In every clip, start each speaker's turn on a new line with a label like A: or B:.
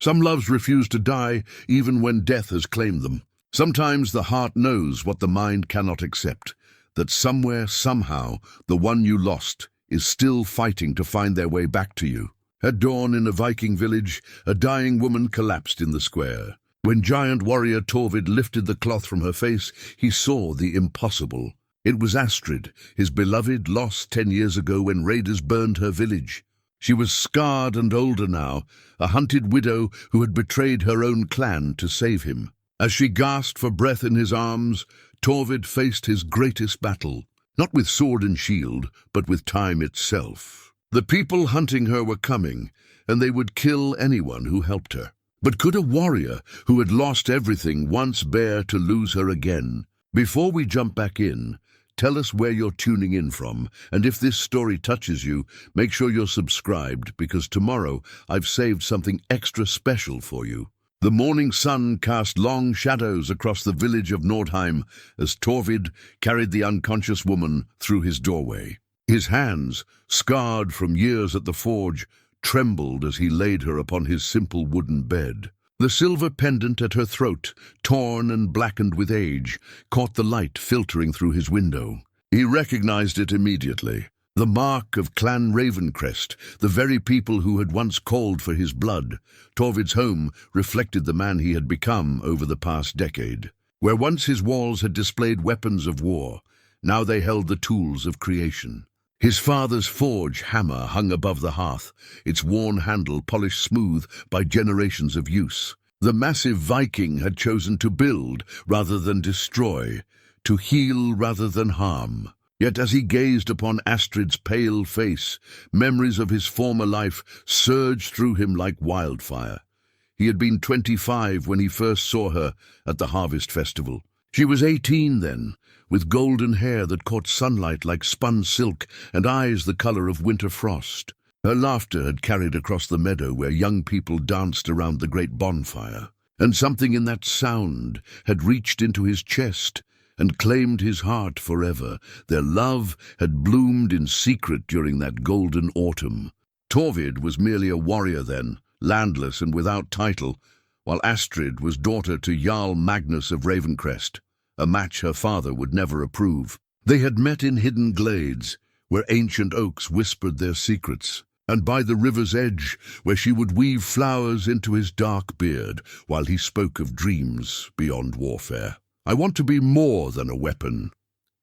A: Some loves refuse to die even when death has claimed them. Sometimes the heart knows what the mind cannot accept, that somewhere, somehow, the one you lost is still fighting to find their way back to you. At dawn in a Viking village, a dying woman collapsed in the square. When giant warrior Torvid lifted the cloth from her face, he saw the impossible. It was Astrid, his beloved, lost 10 years ago when raiders burned her village. She was scarred and older now, a hunted widow who had betrayed her own clan to save him. As she gasped for breath in his arms, Torvid faced his greatest battle, not with sword and shield, but with time itself. The people hunting her were coming, and they would kill anyone who helped her. But could a warrior who had lost everything once bear to lose her again? Before we jump back in, tell us where you're tuning in from, and if this story touches you, make sure you're subscribed, because tomorrow I've saved something extra special for you. The morning sun cast long shadows across the village of Nordheim as Torvid carried the unconscious woman through his doorway. His hands, scarred from years at the forge, trembled as he laid her upon his simple wooden bed. The silver pendant at her throat, torn and blackened with age, caught the light filtering through his window. He recognized it immediately. The mark of Clan Ravencrest, the very people who had once called for his blood. Torvid's home reflected the man he had become over the past decade. Where once his walls had displayed weapons of war, now they held the tools of creation. His father's forge hammer hung above the hearth, its worn handle polished smooth by generations of use. The massive Viking had chosen to build rather than destroy, to heal rather than harm. Yet as he gazed upon Astrid's pale face, memories of his former life surged through him like wildfire. He had been 25 when he first saw her at the Harvest Festival. She was 18 then, with golden hair that caught sunlight like spun silk and eyes the color of winter frost. Her laughter had carried across the meadow where young people danced around the great bonfire, and something in that sound had reached into his chest and claimed his heart forever. Their love had bloomed in secret during that golden autumn. Torvid was merely a warrior then, landless and without title, while Astrid was daughter to Jarl Magnus of Ravencrest, a match her father would never approve. They had met in hidden glades, where ancient oaks whispered their secrets, and by the river's edge, where she would weave flowers into his dark beard, while he spoke of dreams beyond warfare. "I want to be more than a weapon,"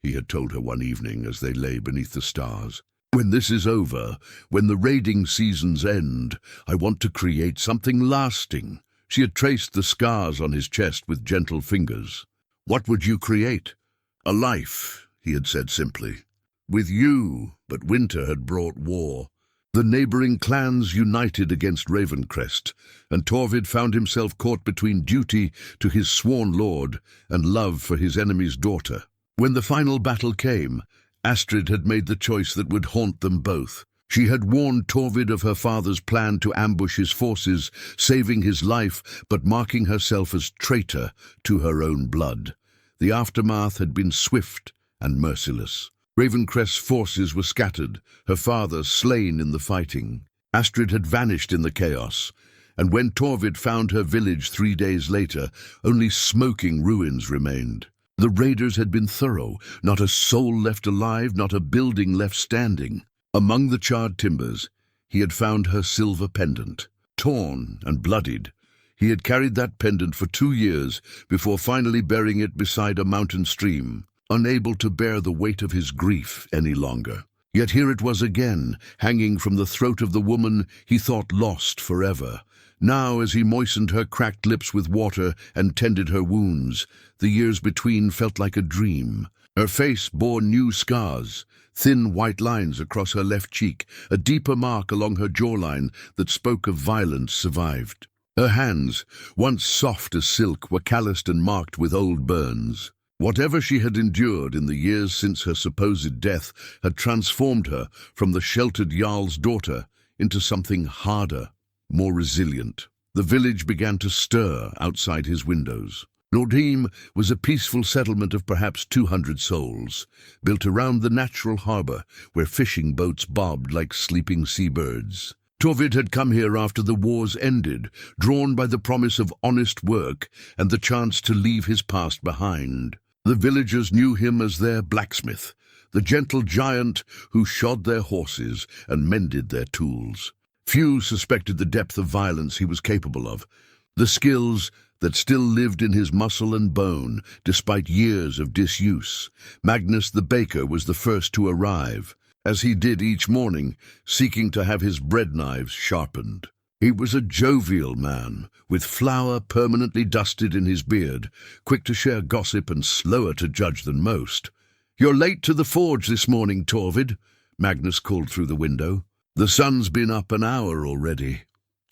A: he had told her one evening as they lay beneath the stars. "When this is over, when the raiding seasons end, I want to create something lasting." She had traced the scars on his chest with gentle fingers. "What would you create?" "A life," he had said simply. "With you," but winter had brought war. The neighboring clans united against Ravencrest, and Torvid found himself caught between duty to his sworn lord and love for his enemy's daughter. When the final battle came, Astrid had made the choice that would haunt them both. She had warned Torvid of her father's plan to ambush his forces, saving his life, but marking herself as traitor to her own blood. The aftermath had been swift and merciless. Ravencrest's forces were scattered, her father slain in the fighting. Astrid had vanished in the chaos, and when Torvid found her village 3 days later, only smoking ruins remained. The raiders had been thorough, not a soul left alive, not a building left standing. Among the charred timbers, he had found her silver pendant. Torn and bloodied, he had carried that pendant for 2 years before finally burying it beside a mountain stream, unable to bear the weight of his grief any longer. Yet here it was again, hanging from the throat of the woman he thought lost forever. Now, as he moistened her cracked lips with water and tended her wounds, the years between felt like a dream. Her face bore new scars, thin white lines across her left cheek, a deeper mark along her jawline that spoke of violence survived. Her hands, once soft as silk, were calloused and marked with old burns. Whatever she had endured in the years since her supposed death had transformed her from the sheltered Jarl's daughter into something harder, more resilient. The village began to stir outside his windows. Nordheim was a peaceful settlement of perhaps 200 souls, built around the natural harbor where fishing boats bobbed like sleeping seabirds. Torvid had come here after the wars ended, drawn by the promise of honest work and the chance to leave his past behind. The villagers knew him as their blacksmith, the gentle giant who shod their horses and mended their tools. Few suspected the depth of violence he was capable of, the skills that still lived in his muscle and bone despite years of disuse. Magnus the baker was the first to arrive, as he did each morning, seeking to have his bread knives sharpened. He was a jovial man, with flour permanently dusted in his beard, quick to share gossip and slower to judge than most. "You're late to the forge this morning, Torvid," Magnus called through the window. "The sun's been up an hour already."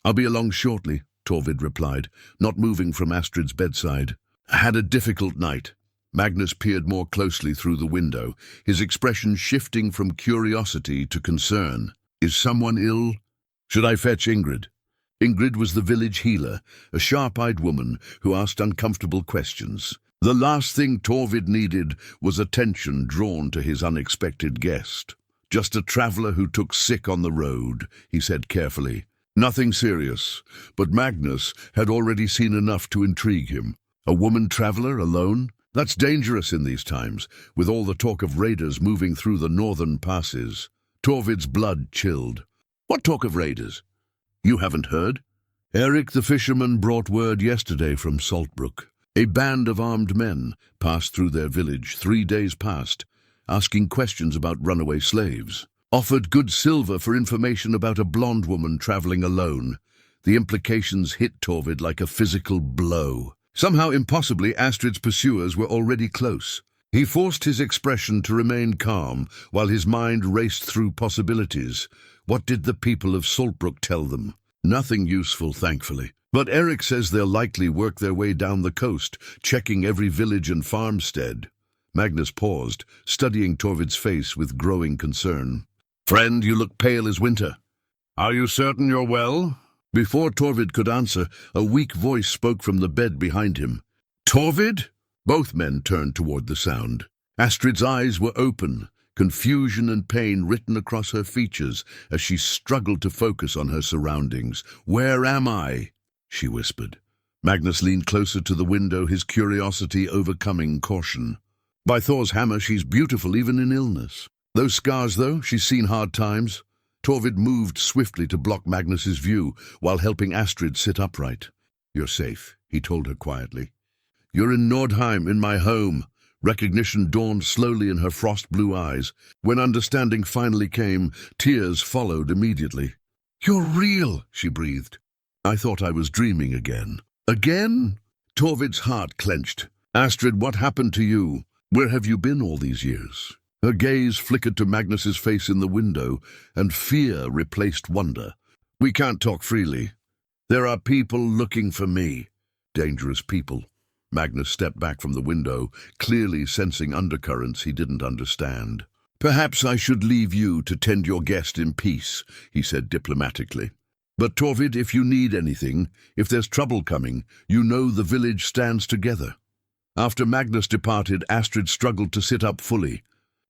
A: "I'll be along shortly," Torvid replied, not moving from Astrid's bedside. "I had a difficult night." Magnus peered more closely through the window, his expression shifting from curiosity to concern. "Is someone ill? Should I fetch Ingrid?" Ingrid was the village healer, a sharp-eyed woman who asked uncomfortable questions. The last thing Torvid needed was attention drawn to his unexpected guest. "Just a traveller who took sick on the road," he said carefully. Nothing serious, but Magnus had already seen enough to intrigue him. A woman traveller alone? That's dangerous in these times, with all the talk of raiders moving through the northern passes. Torvid's blood chilled. "What talk of raiders? You haven't heard?" "Eric the fisherman brought word yesterday from Saltbrook. A band of armed men passed through their village 3 days past, asking questions about runaway slaves. Offered good silver for information about a blonde woman traveling alone. The implications hit Torvid like a physical blow. Somehow, impossibly, Astrid's pursuers were already close. He forced his expression to remain calm while his mind raced through possibilities. What did the people of Saltbrook tell them? Nothing useful, thankfully. But Eric says they'll likely work their way down the coast, checking every village and farmstead. Magnus paused, studying Torvid's face with growing concern. "Friend, you look pale as winter. Are you certain you're well?" Before Torvid could answer, a weak voice spoke from the bed behind him. "Torvid?" Both men turned toward the sound. Astrid's eyes were open, confusion and pain written across her features as she struggled to focus on her surroundings. "Where am I?" she whispered. Magnus leaned closer to the window, his curiosity overcoming caution. "By Thor's hammer, she's beautiful even in illness. Those scars, though, she's seen hard times." Torvid moved swiftly to block Magnus's view while helping Astrid sit upright. "You're safe," he told her quietly. "You're in Nordheim, in my home." Recognition dawned slowly in her frost-blue eyes. When understanding finally came, tears followed immediately. "You're real," she breathed. "I thought I was dreaming again." "Again?" Torvid's heart clenched. "Astrid, what happened to you? Where have you been all these years?" Her gaze flickered to Magnus's face in the window, and fear replaced wonder. "We can't talk freely. There are people looking for me." "Dangerous people." Magnus stepped back from the window, clearly sensing undercurrents he didn't understand. "Perhaps I should leave you to tend your guest in peace," he said diplomatically. "But Torvid, if you need anything, if there's trouble coming, you know the village stands together." After Magnus departed, Astrid struggled to sit up fully.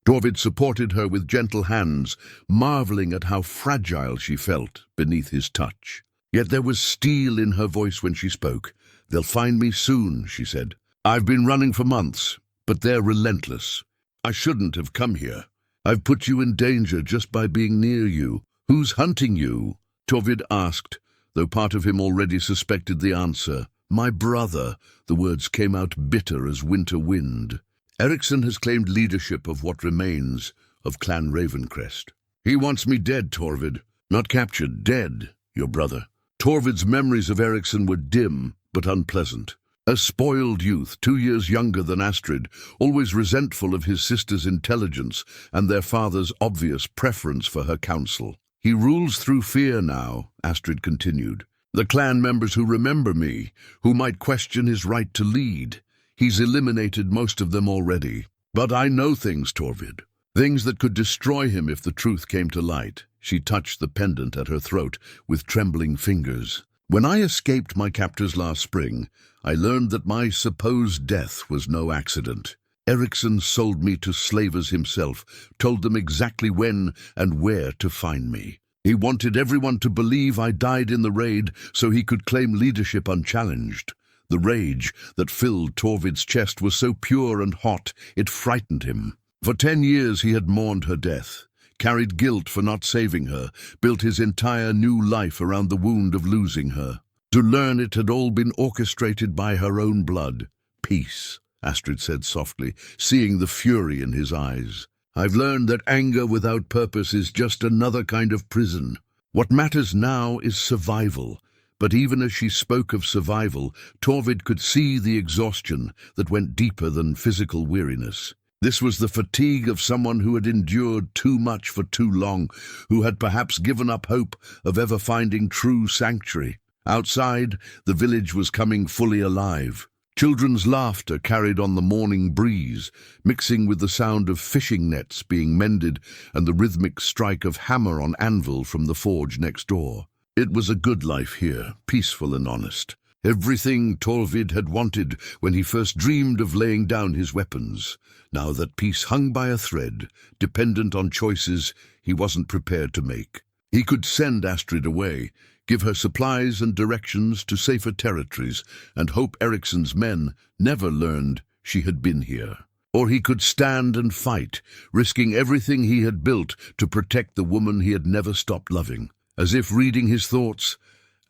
A: Torvid supported her with gentle hands, marveling at how fragile she felt beneath his touch. Yet there was steel in her voice when she spoke. "They'll find me soon," she said. "I've been running for months, but they're relentless. I shouldn't have come here. I've put you in danger just by being near you. Who's hunting you?" Torvid asked, though part of him already suspected the answer. "My brother." The words came out bitter as winter wind. "Eriksson has claimed leadership of what remains of Clan Ravencrest. He wants me dead, Torvid. Not captured, dead, your brother." Torvid's memories of Eriksson were dim but unpleasant. A spoiled youth, 2 years younger than Astrid, always resentful of his sister's intelligence and their father's obvious preference for her counsel. "He rules through fear now," Astrid continued. "The clan members who remember me, who might question his right to lead. He's eliminated most of them already. But I know things, Torvid. Things that could destroy him if the truth came to light." She touched the pendant at her throat with trembling fingers. "When I escaped my captors last spring, I learned that my supposed death was no accident. Eriksson sold me to slavers himself, told them exactly when and where to find me. He wanted everyone to believe I died in the raid so he could claim leadership unchallenged. The rage that filled Torvid's chest was so pure and hot it frightened him. For 10 years he had mourned her death, carried guilt for not saving her, built his entire new life around the wound of losing her. To learn it had all been orchestrated by her own blood. "Peace," Astrid said softly, seeing the fury in his eyes. "I've learned that anger without purpose is just another kind of prison. What matters now is survival." But even as she spoke of survival, Torvid could see the exhaustion that went deeper than physical weariness. This was the fatigue of someone who had endured too much for too long, who had perhaps given up hope of ever finding true sanctuary. Outside, the village was coming fully alive. Children's laughter carried on the morning breeze, mixing with the sound of fishing nets being mended and the rhythmic strike of hammer on anvil from the forge next door. It was a good life here, peaceful and honest. Everything Torvid had wanted when he first dreamed of laying down his weapons. Now that peace hung by a thread, dependent on choices he wasn't prepared to make. He could send Astrid away, give her supplies and directions to safer territories, and hope Ericsson's men never learned she had been here. Or he could stand and fight, risking everything he had built to protect the woman he had never stopped loving. As if reading his thoughts,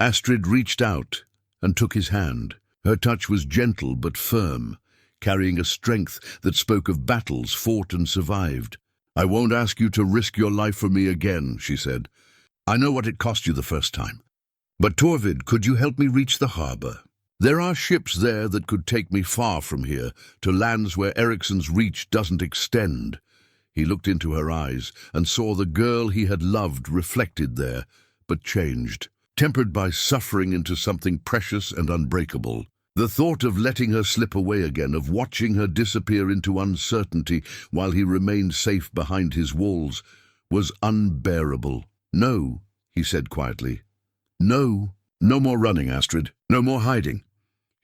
A: Astrid reached out and took his hand. Her touch was gentle but firm, carrying a strength that spoke of battles fought and survived. "I won't ask you to risk your life for me again," she said. "I know what it cost you the first time. But Torvid, could you help me reach the harbor? There are ships there that could take me far from here, to lands where Ericsson's reach doesn't extend." He looked into her eyes and saw the girl he had loved reflected there, but changed, tempered by suffering into something precious and unbreakable. The thought of letting her slip away again, of watching her disappear into uncertainty while he remained safe behind his walls, was unbearable. "No," he said quietly. "No. No more running, Astrid. No more hiding."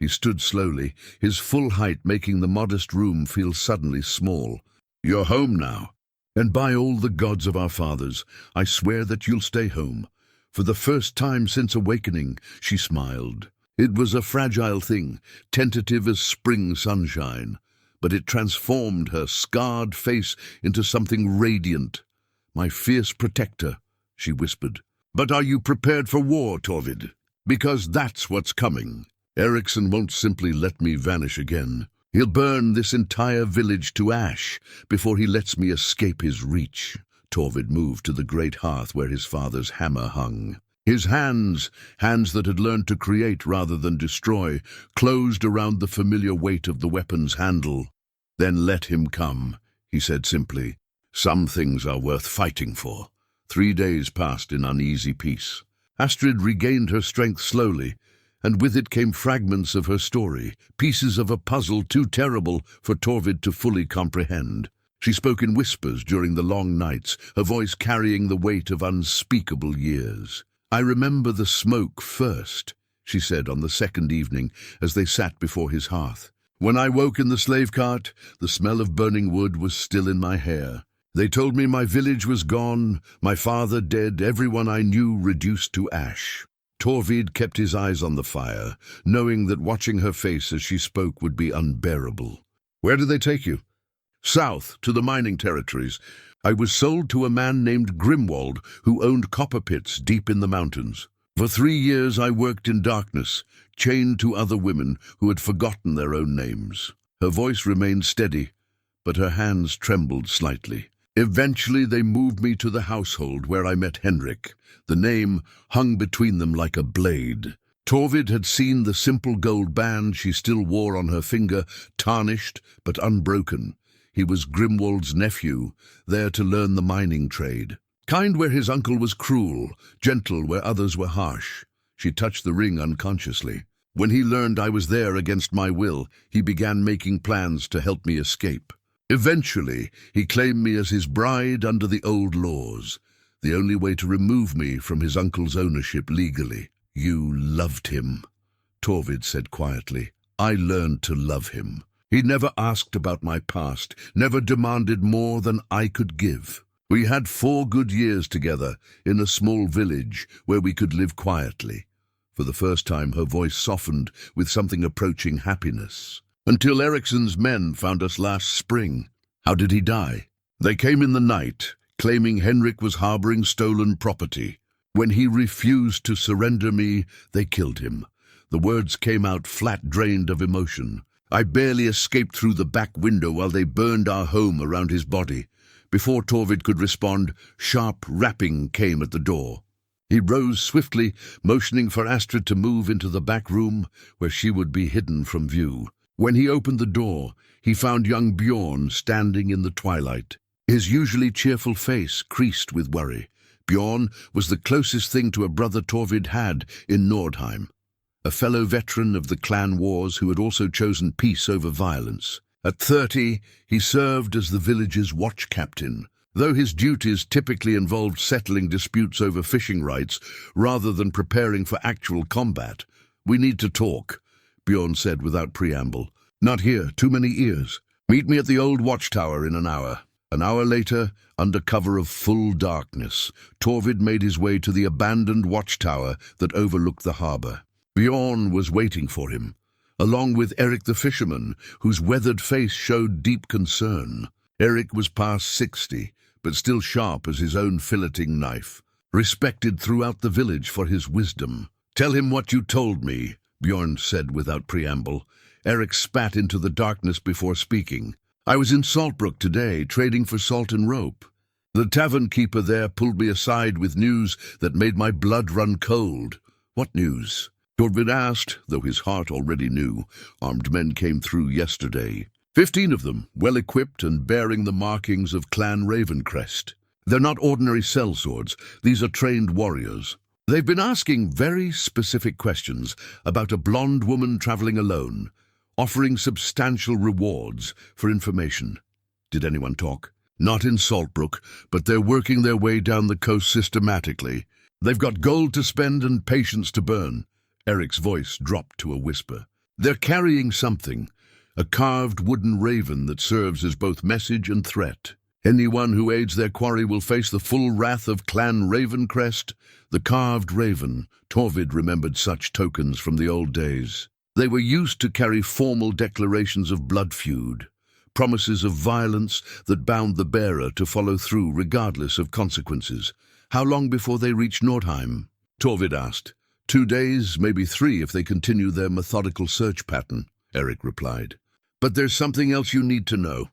A: He stood slowly, his full height making the modest room feel suddenly small. "You're home now. And by all the gods of our fathers, I swear that you'll stay home." For the first time since awakening, she smiled. It was a fragile thing, tentative as spring sunshine, but it transformed her scarred face into something radiant. "My fierce protector," she whispered. "But are you prepared for war, Torvid? Because that's what's coming. Ericsson won't simply let me vanish again. He'll burn this entire village to ash before he lets me escape his reach." Torvid moved to the great hearth where his father's hammer hung. His hands that had learned to create rather than destroy, closed around the familiar weight of the weapon's handle. "Then let him come," he said simply. "Some things are worth fighting for." 3 days passed in uneasy peace. Astrid regained her strength slowly, and with it came fragments of her story, pieces of a puzzle too terrible for Torvid to fully comprehend. She spoke in whispers during the long nights, her voice carrying the weight of unspeakable years. "I remember the smoke first," she said on the second evening as they sat before his hearth. "When I woke in the slave cart, the smell of burning wood was still in my hair. They told me my village was gone, my father dead, everyone I knew reduced to ash." Torvid kept his eyes on the fire, knowing that watching her face as she spoke would be unbearable. "Where did they take you?" "South, to the mining territories. I was sold to a man named Grimwald, who owned copper pits deep in the mountains. For 3 years I worked in darkness, chained to other women who had forgotten their own names." Her voice remained steady, but her hands trembled slightly. "Eventually they moved me to the household where I met Henrik. The name hung between them like a blade." Torvid had seen the simple gold band she still wore on her finger, tarnished but unbroken. He was Grimwald's nephew, there to learn the mining trade. Kind where his uncle was cruel, gentle where others were harsh. She touched the ring unconsciously. "When he learned I was there against my will, he began making plans to help me escape. Eventually, he claimed me as his bride under the old laws, the only way to remove me from his uncle's ownership legally." "You loved him," Torvid said quietly. "I learned to love him. He never asked about my past, never demanded more than I could give. We had 4 good years together in a small village where we could live quietly. For the first time, her voice softened with something approaching happiness. Until Ericsson's men found us last spring. How did he die? They came in the night, claiming Henrik was harboring stolen property. When he refused to surrender me, they killed him. The words came out flat, drained of emotion. I barely escaped through the back window while they burned our home around his body. Before Torvid could respond, sharp rapping came at the door. He rose swiftly, motioning for Astrid to move into the back room where she would be hidden from view. When he opened the door, he found young Bjorn standing in the twilight. His usually cheerful face creased with worry. Bjorn was the closest thing to a brother Torvid had in Nordheim, a fellow veteran of the clan wars who had also chosen peace over violence. At 30, he served as the village's watch captain. Though his duties typically involved settling disputes over fishing rights rather than preparing for actual combat. "We need to talk," Bjorn said without preamble. "Not here, too many ears. Meet me at the old watchtower in an hour." An hour later, under cover of full darkness, Torvid made his way to the abandoned watchtower that overlooked the harbour. Bjorn was waiting for him, along with Eric the fisherman, whose weathered face showed deep concern. Eric was past 60, but still sharp as his own filleting knife, respected throughout the village for his wisdom. "Tell him what you told me," Bjorn said without preamble. Eric spat into the darkness before speaking. "I was in Saltbrook today, trading for salt and rope. The tavern keeper there pulled me aside with news that made my blood run cold." "What news?" Torvid asked, though his heart already knew. "Armed men came through yesterday. 15 of them, well-equipped and bearing the markings of Clan Ravencrest. They're not ordinary sellswords. These are trained warriors. They've been asking very specific questions about a blonde woman traveling alone, offering substantial rewards for information." "Did anyone talk?" "Not in Saltbrook, but they're working their way down the coast systematically. They've got gold to spend and patience to burn." Eric's voice dropped to a whisper. "They're carrying something, a carved wooden raven that serves as both message and threat. Anyone who aids their quarry will face the full wrath of Clan Ravencrest." The carved raven. Torvid remembered such tokens from the old days. They were used to carry formal declarations of blood feud, promises of violence that bound the bearer to follow through regardless of consequences. "How long before they reach Nordheim?" Torvid asked. 2 days, maybe 3 if they continue their methodical search pattern," Eric replied. "But there's something else you need to know.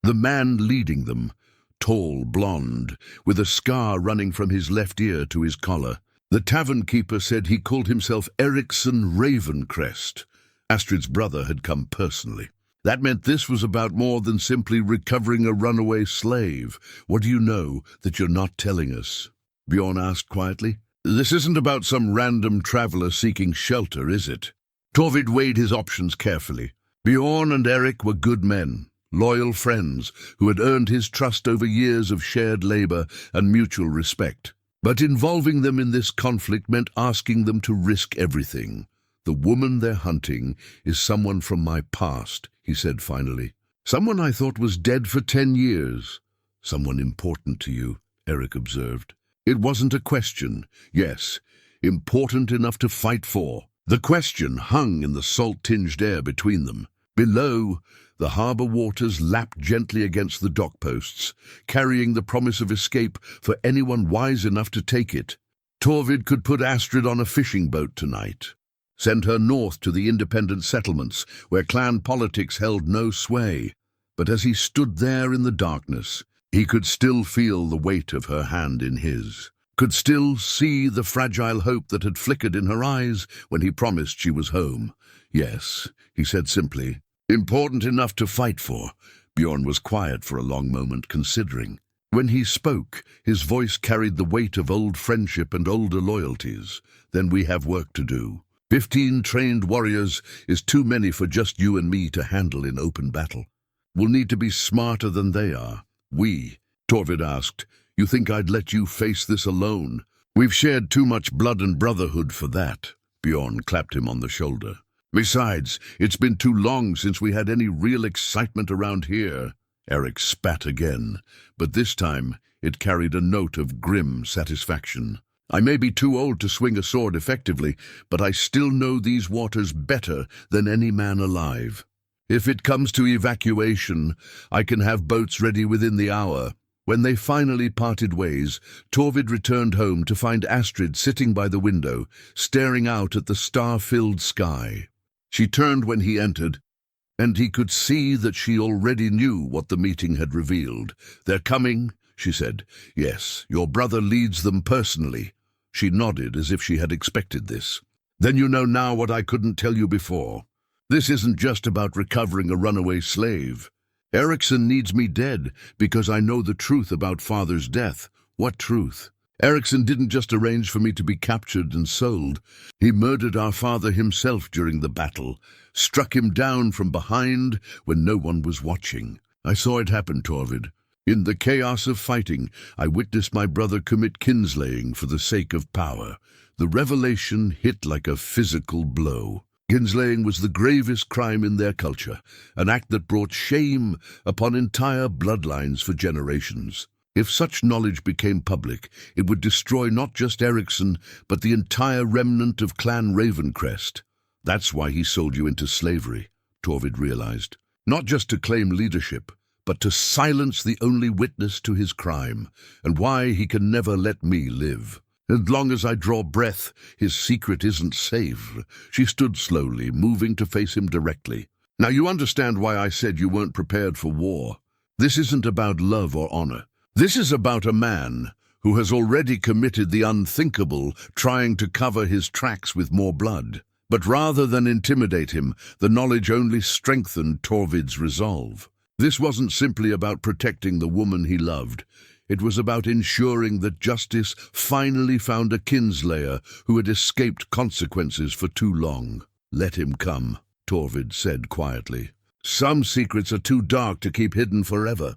A: The man leading them, tall, blonde, with a scar running from his left ear to his collar. The tavern keeper said he called himself Ericsson Ravencrest. Astrid's brother had come personally. That meant this was about more than simply recovering a runaway slave. "What do you know that you're not telling us?" Bjorn asked quietly. "This isn't about some random traveler seeking shelter, is it?" Torvid weighed his options carefully. Bjorn and Eric were good men, loyal friends who had earned his trust over years of shared labor and mutual respect. But involving them in this conflict meant asking them to risk everything. "The woman they're hunting is someone from my past," he said finally. "Someone I thought was dead for 10 years. "Someone important to you," Eric observed. It wasn't a question. Yes, important enough to fight for. The question hung in the salt-tinged air between them. Below, the harbour waters lapped gently against the dock posts, carrying the promise of escape for anyone wise enough to take it. Torvid could put Astrid on a fishing boat tonight, send her north to the independent settlements where clan politics held no sway. But as he stood there in the darkness, he could still feel the weight of her hand in his, could still see the fragile hope that had flickered in her eyes when he promised she was home. "Yes," he said simply, "important enough to fight for." Bjorn was quiet for a long moment, considering. When he spoke, his voice carried the weight of old friendship and older loyalties. "Then we have work to do. 15 trained warriors is too many for just you and me to handle in open battle. We'll need to be smarter than they are." "We?" Torvid asked. "You think I'd let you face this alone? We've shared too much blood and brotherhood for that." Bjorn clapped him on the shoulder. "Besides, it's been too long since we had any real excitement around here." Eric spat again, but this time It carried a note of grim satisfaction. "I may be too old to swing a sword effectively, but I still know these waters better than any man alive. If it comes to evacuation, I can have boats ready within the hour." When they finally parted ways, Torvid returned home to find Astrid sitting by the window, staring out at the star-filled sky. She turned when he entered, and he could see that she already knew what the meeting had revealed. "They're coming," she said. "Yes, your brother leads them personally." She nodded as if she had expected this. "Then you know now what I couldn't tell you before. This isn't just about recovering a runaway slave. Eriksson needs me dead because I know the truth about Father's death." "What truth?" "Eriksson didn't just arrange for me to be captured and sold. He murdered our father himself during the battle, struck him down from behind when no one was watching. I saw it happen, Torvid. In the chaos of fighting, I witnessed my brother commit kinslaying for the sake of power. The revelation hit like a physical blow. Kinslaying was the gravest crime in their culture, an act that brought shame upon entire bloodlines for generations. If such knowledge became public, it would destroy not just Eriksson, but the entire remnant of Clan Ravencrest. That's why he sold you into slavery," Torvid realized. "Not just to claim leadership, but to silence the only witness to his crime, and why he can never let me live. As long as I draw breath, his secret isn't safe." She stood slowly, moving to face him directly. "Now you understand why I said you weren't prepared for war. This isn't about love or honor. This is about a man who has already committed the unthinkable, trying to cover his tracks with more blood. But rather than intimidate him, the knowledge only strengthened Torvid's resolve. This wasn't simply about protecting the woman he loved. It was about ensuring that justice finally found a kinslayer who had escaped consequences for too long. "Let him come," Torvid said quietly. "Some secrets are too dark to keep hidden forever."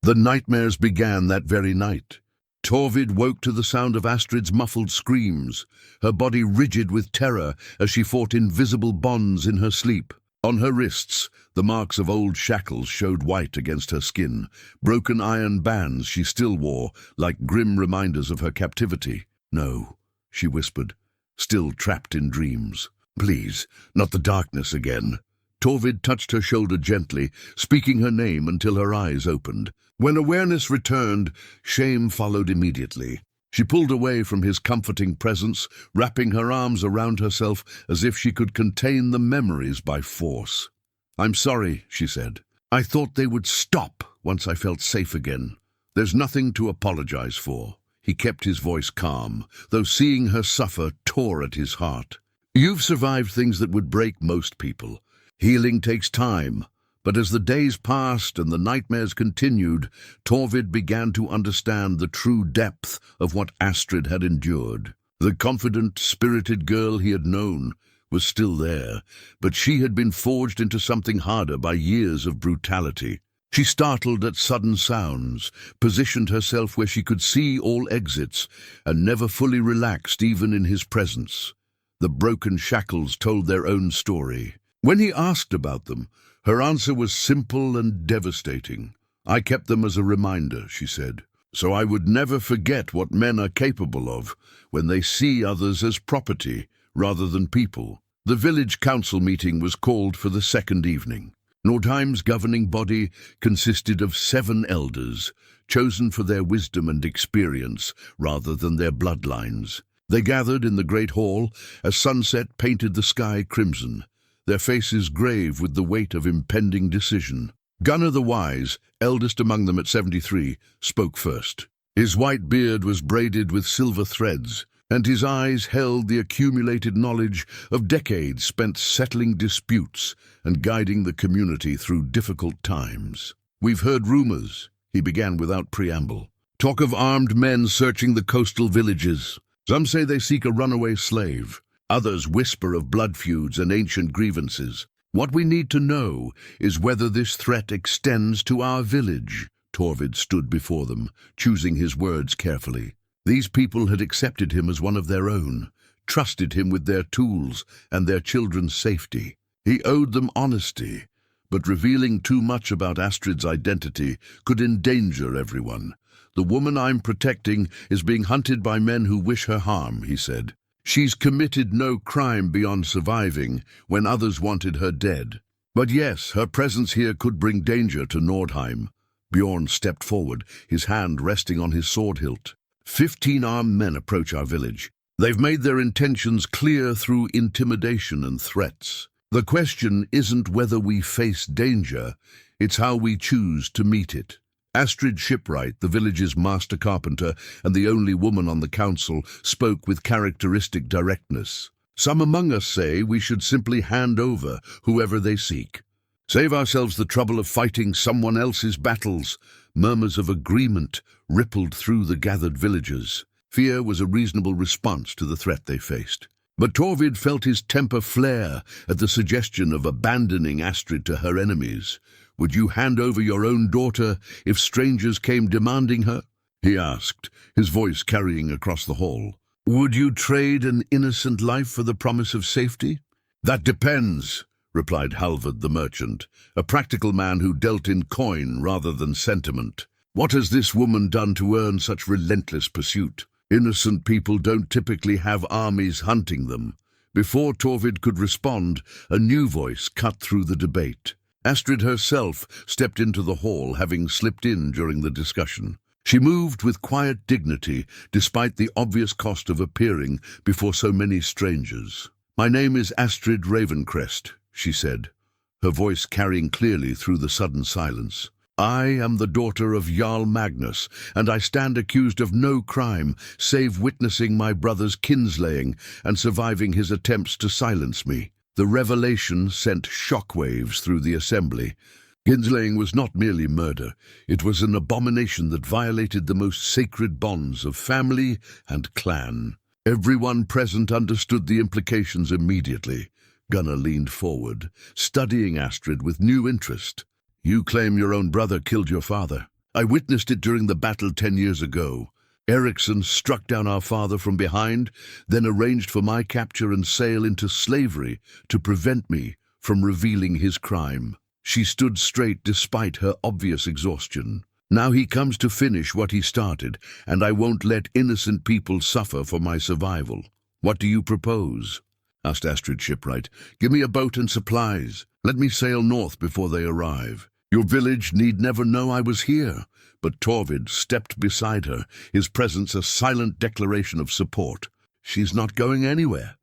A: The nightmares began that very night. Torvid woke to the sound of Astrid's muffled screams, her body rigid with terror as she fought invisible bonds in her sleep. On her wrists, the marks of old shackles showed white against her skin, broken iron bands she still wore, like grim reminders of her captivity. "No," she whispered, still trapped in dreams. "Please, not the darkness again." Torvid touched her shoulder gently, speaking her name until her eyes opened. When awareness returned, shame followed immediately. She pulled away from his comforting presence, wrapping her arms around herself as if she could contain the memories by force. "I'm sorry," she said. "I thought they would stop once I felt safe again. There's nothing to apologize for." He kept his voice calm, though seeing her suffer tore at his heart. "You've survived things that would break most people. Healing takes time." But as the days passed and the nightmares continued, Torvid began to understand the true depth of what Astrid had endured. The confident, spirited girl he had known was still there, but she had been forged into something harder by years of brutality. She startled at sudden sounds, positioned herself where she could see all exits, and never fully relaxed even in his presence. The broken shackles told their own story. When he asked about them, her answer was simple and devastating. "I kept them as a reminder," she said, "so I would never forget what men are capable of when they see others as property rather than people." The village council meeting was called for the second evening. Nordheim's governing body consisted of 7 elders, chosen for their wisdom and experience rather than their bloodlines. They gathered in the great hall as sunset painted the sky crimson, their faces grave with the weight of impending decision. Gunnar the Wise, eldest among them at 73, spoke first. His white beard was braided with silver threads, and his eyes held the accumulated knowledge of decades spent settling disputes and guiding the community through difficult times. "We've heard rumors," he began without preamble. "Talk of armed men searching the coastal villages. Some say they seek a runaway slave. Others whisper of blood feuds and ancient grievances. What we need to know is whether this threat extends to our village." Torvid stood before them, choosing his words carefully. These people had accepted him as one of their own, trusted him with their tools and their children's safety. He owed them honesty, but revealing too much about Astrid's identity could endanger everyone. "The woman I'm protecting is being hunted by men who wish her harm," he said. "She's committed no crime beyond surviving when others wanted her dead. But yes, her presence here could bring danger to Nordheim." Bjorn stepped forward, his hand resting on his sword hilt. 15 armed men approach our village. They've made their intentions clear through intimidation and threats. The question isn't whether we face danger, it's how we choose to meet it. Astrid Shipwright, the village's master carpenter and the only woman on the council, spoke with characteristic directness. "Some among us say we should simply hand over whoever they seek. Save ourselves the trouble of fighting someone else's battles." Murmurs of agreement rippled through the gathered villagers. Fear was a reasonable response to the threat they faced. But Torvid felt his temper flare at the suggestion of abandoning Astrid to her enemies. "Would you hand over your own daughter if strangers came demanding her?" he asked, his voice carrying across the hall. "Would you trade an innocent life for the promise of safety?" "That depends," replied Halvard the merchant, a practical man who dealt in coin rather than sentiment. "What has this woman done to earn such relentless pursuit? Innocent people don't typically have armies hunting them." Before Torvid could respond, a new voice cut through the debate. Astrid herself stepped into the hall, having slipped in during the discussion. She moved with quiet dignity, despite the obvious cost of appearing before so many strangers. "My name is Astrid Ravencrest," she said, her voice carrying clearly through the sudden silence. "I am the daughter of Jarl Magnus, and I stand accused of no crime save witnessing my brother's kinslaying and surviving his attempts to silence me." The revelation sent shockwaves through the assembly. Kinslaying was not merely murder, it was an abomination that violated the most sacred bonds of family and clan. Everyone present understood the implications immediately. Gunnar leaned forward, studying Astrid with new interest. "You claim your own brother killed your father. I witnessed it during the battle 10 years ago. Eriksson struck down our father from behind, then arranged for my capture and sale into slavery to prevent me from revealing his crime." She stood straight despite her obvious exhaustion. "Now he comes to finish what he started, and I won't let innocent people suffer for my survival. What do you propose?" asked Astrid Shipwright. "Give me a boat and supplies. Let me sail north before they arrive. Your village need never know I was here." But Torvid stepped beside her, his presence a silent declaration of support. "She's not going anywhere.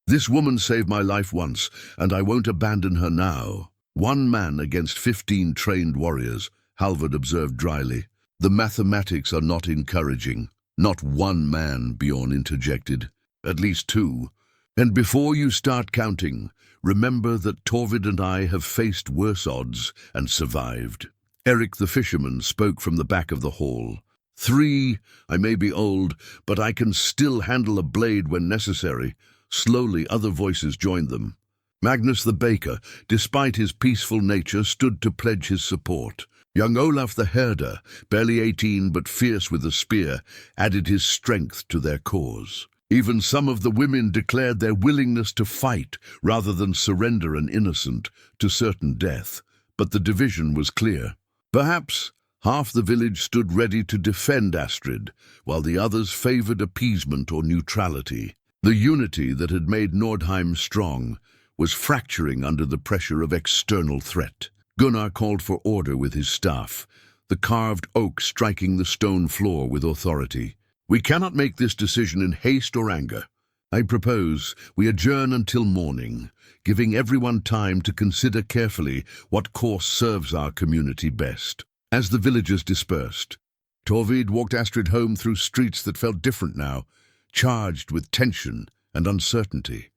A: This woman saved my life once, and I won't abandon her now." "One man against 15 trained warriors," Halvard observed dryly. "The mathematics are not encouraging." "Not one man," Bjorn interjected. "At least 2. And before you start counting, remember that Torvid and I have faced worse odds and survived." Eric the fisherman spoke from the back of the hall. 3, I may be old, but I can still handle a blade when necessary." Slowly, other voices joined them. Magnus the baker, despite his peaceful nature, stood to pledge his support. Young Olaf the herder, barely 18 but fierce with a spear, added his strength to their cause. Even some of the women declared their willingness to fight rather than surrender an innocent to certain death, but the division was clear. Perhaps half the village stood ready to defend Astrid, while the others favored appeasement or neutrality. The unity that had made Nordheim strong was fracturing under the pressure of external threat. Gunnar called for order with his staff, the carved oak striking the stone floor with authority. "We cannot make this decision in haste or anger. I propose we adjourn until morning, giving everyone time to consider carefully what course serves our community best." As the villagers dispersed, Torvid walked Astrid home through streets that felt different now, charged with tension and uncertainty.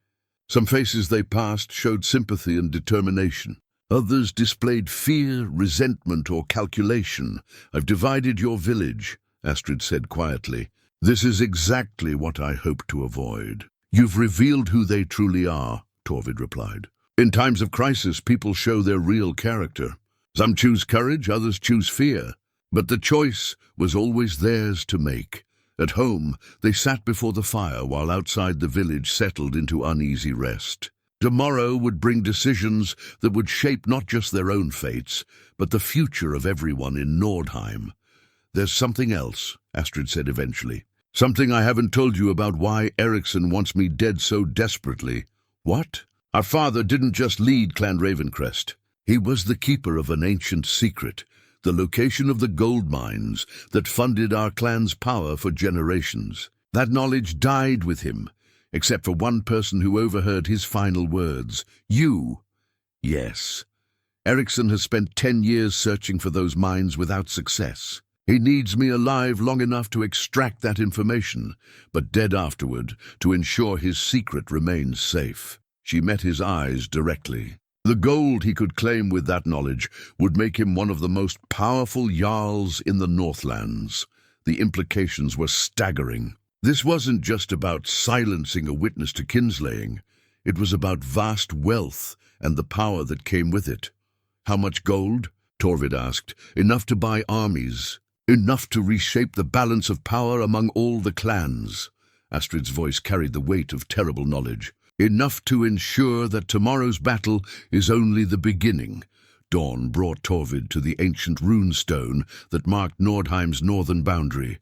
A: Some faces they passed showed sympathy and determination. Others displayed fear, resentment, or calculation. "I've divided your village," Astrid said quietly. "This is exactly what I hoped to avoid." "You've revealed who they truly are," Torvid replied. "In times of crisis, people show their real character. Some choose courage, others choose fear. But the choice was always theirs to make. At home, they sat before the fire while outside the village settled into uneasy rest. Tomorrow would bring decisions that would shape not just their own fates, but the future of everyone in Nordheim. "There's something else," Astrid said eventually. "Something I haven't told you about why Eriksson wants me dead so desperately." "What?" "Our father didn't just lead Clan Ravencrest. He was the keeper of an ancient secret, the location of the gold mines that funded our clan's power for generations. That knowledge died with him, except for one person who overheard his final words. You." "Yes. Eriksson has spent 10 years searching for those mines without success. He needs me alive long enough to extract that information, but dead afterward to ensure his secret remains safe." She met his eyes directly. The gold he could claim with that knowledge would make him one of the most powerful Jarls in the Northlands. The implications were staggering. This wasn't just about silencing a witness to kinslaying. It was about vast wealth and the power that came with it. "How much gold?" Torvid asked. "Enough to buy armies. Enough to reshape the balance of power among all the clans." Astrid's voice carried the weight of terrible knowledge. "Enough to ensure that tomorrow's battle is only the beginning." Dawn brought Torvid to the ancient runestone that marked Nordheim's northern boundary.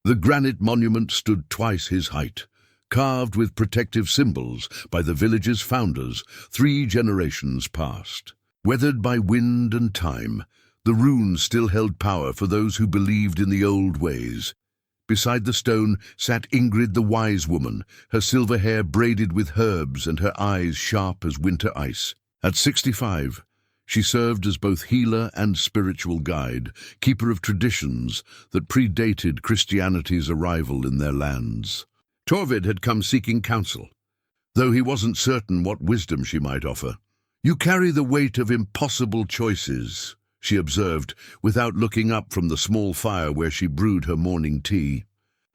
A: The granite monument stood twice his height, carved with protective symbols by the village's founders 3 generations past. Weathered by wind and time, the runes still held power for those who believed in the old ways. Beside the stone sat Ingrid the Wise Woman, her silver hair braided with herbs and her eyes sharp as winter ice. At 65, she served as both healer and spiritual guide, keeper of traditions that predated Christianity's arrival in their lands. Torvid had come seeking counsel, though he wasn't certain what wisdom she might offer. "You carry the weight of impossible choices," she observed, without looking up from the small fire where she brewed her morning tea.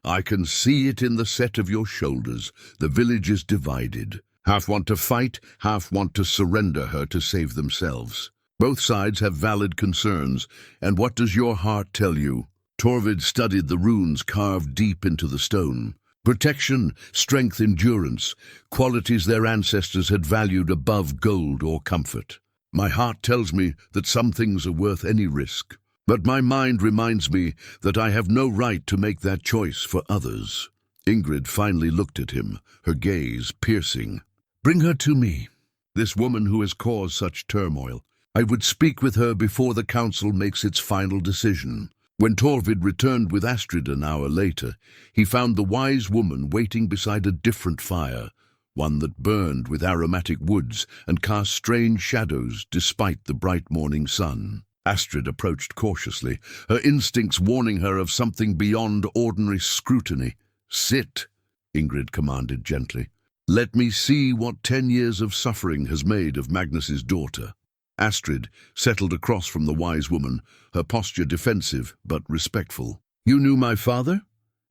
A: "I can see it in the set of your shoulders. The village is divided. Half want to fight, half want to surrender her to save themselves. Both sides have valid concerns, and what does your heart tell you?" Torvid studied the runes carved deep into the stone. Protection, strength, endurance, qualities their ancestors had valued above gold or comfort. "My heart tells me that some things are worth any risk, but my mind reminds me that I have no right to make that choice for others." Ingrid finally looked at him, her gaze piercing. "Bring her to me, this woman who has caused such turmoil. I would speak with her before the council makes its final decision." When Torvid returned with Astrid an hour later, he found the wise woman waiting beside a different fire, one that burned with aromatic woods and cast strange shadows despite the bright morning sun. Astrid approached cautiously, her instincts warning her of something beyond ordinary scrutiny. "Sit," Ingrid commanded gently. "Let me see what 10 years of suffering has made of Magnus's daughter." Astrid settled across from the wise woman, her posture defensive but respectful. "You knew my father?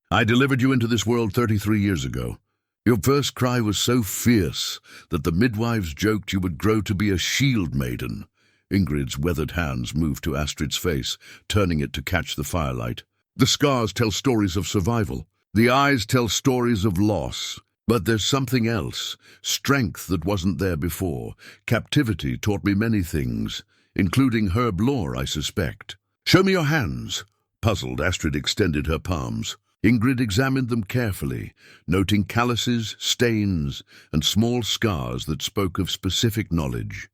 A: I delivered you into this world 33 years ago. Your first cry was so fierce that the midwives joked you would grow to be a shield maiden." Ingrid's weathered hands moved to Astrid's face, turning it to catch the firelight. "The scars tell stories of survival. The eyes tell stories of loss. But there's something else, strength that wasn't there before. Captivity taught me many things, including herb lore, I suspect." "Show me your hands." Puzzled, Astrid extended her palms. Ingrid examined them carefully, noting calluses, stains, and small scars that spoke of specific knowledge.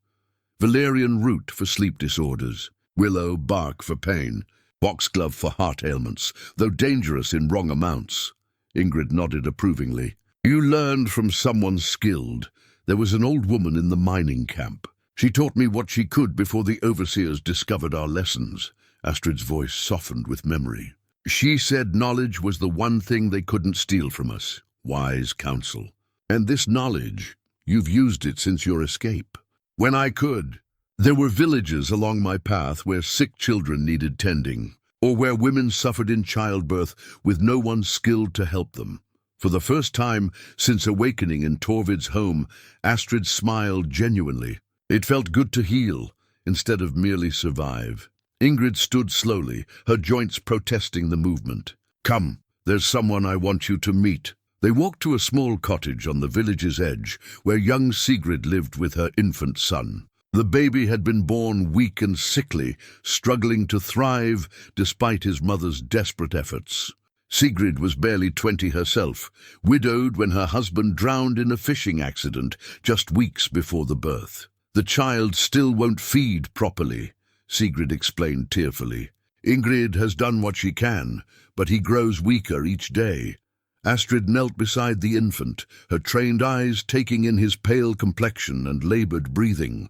A: Valerian root for sleep disorders, willow bark for pain, foxglove for heart ailments, though dangerous in wrong amounts. Ingrid nodded approvingly. "You learned from someone skilled. There was an old woman in the mining camp. She taught me what she could before the overseers discovered our lessons." Astrid's voice softened with memory. "She said knowledge was the one thing they couldn't steal from us. Wise counsel. And this knowledge, you've used it since your escape." "When I could. There were villages along my path where sick children needed tending, or where women suffered in childbirth with no one skilled to help them. For the first time since awakening in Torvid's home, Astrid smiled genuinely. It felt good to heal, instead of merely survive. Ingrid stood slowly, her joints protesting the movement. "Come, there's someone I want you to meet." They walked to a small cottage on the village's edge, where young Sigrid lived with her infant son. The baby had been born weak and sickly, struggling to thrive despite his mother's desperate efforts. Sigrid was barely 20 herself, widowed when her husband drowned in a fishing accident just weeks before the birth. "The child still won't feed properly," Sigrid explained tearfully. "Ingrid has done what she can, but he grows weaker each day." Astrid knelt beside the infant, her trained eyes taking in his pale complexion and labored breathing.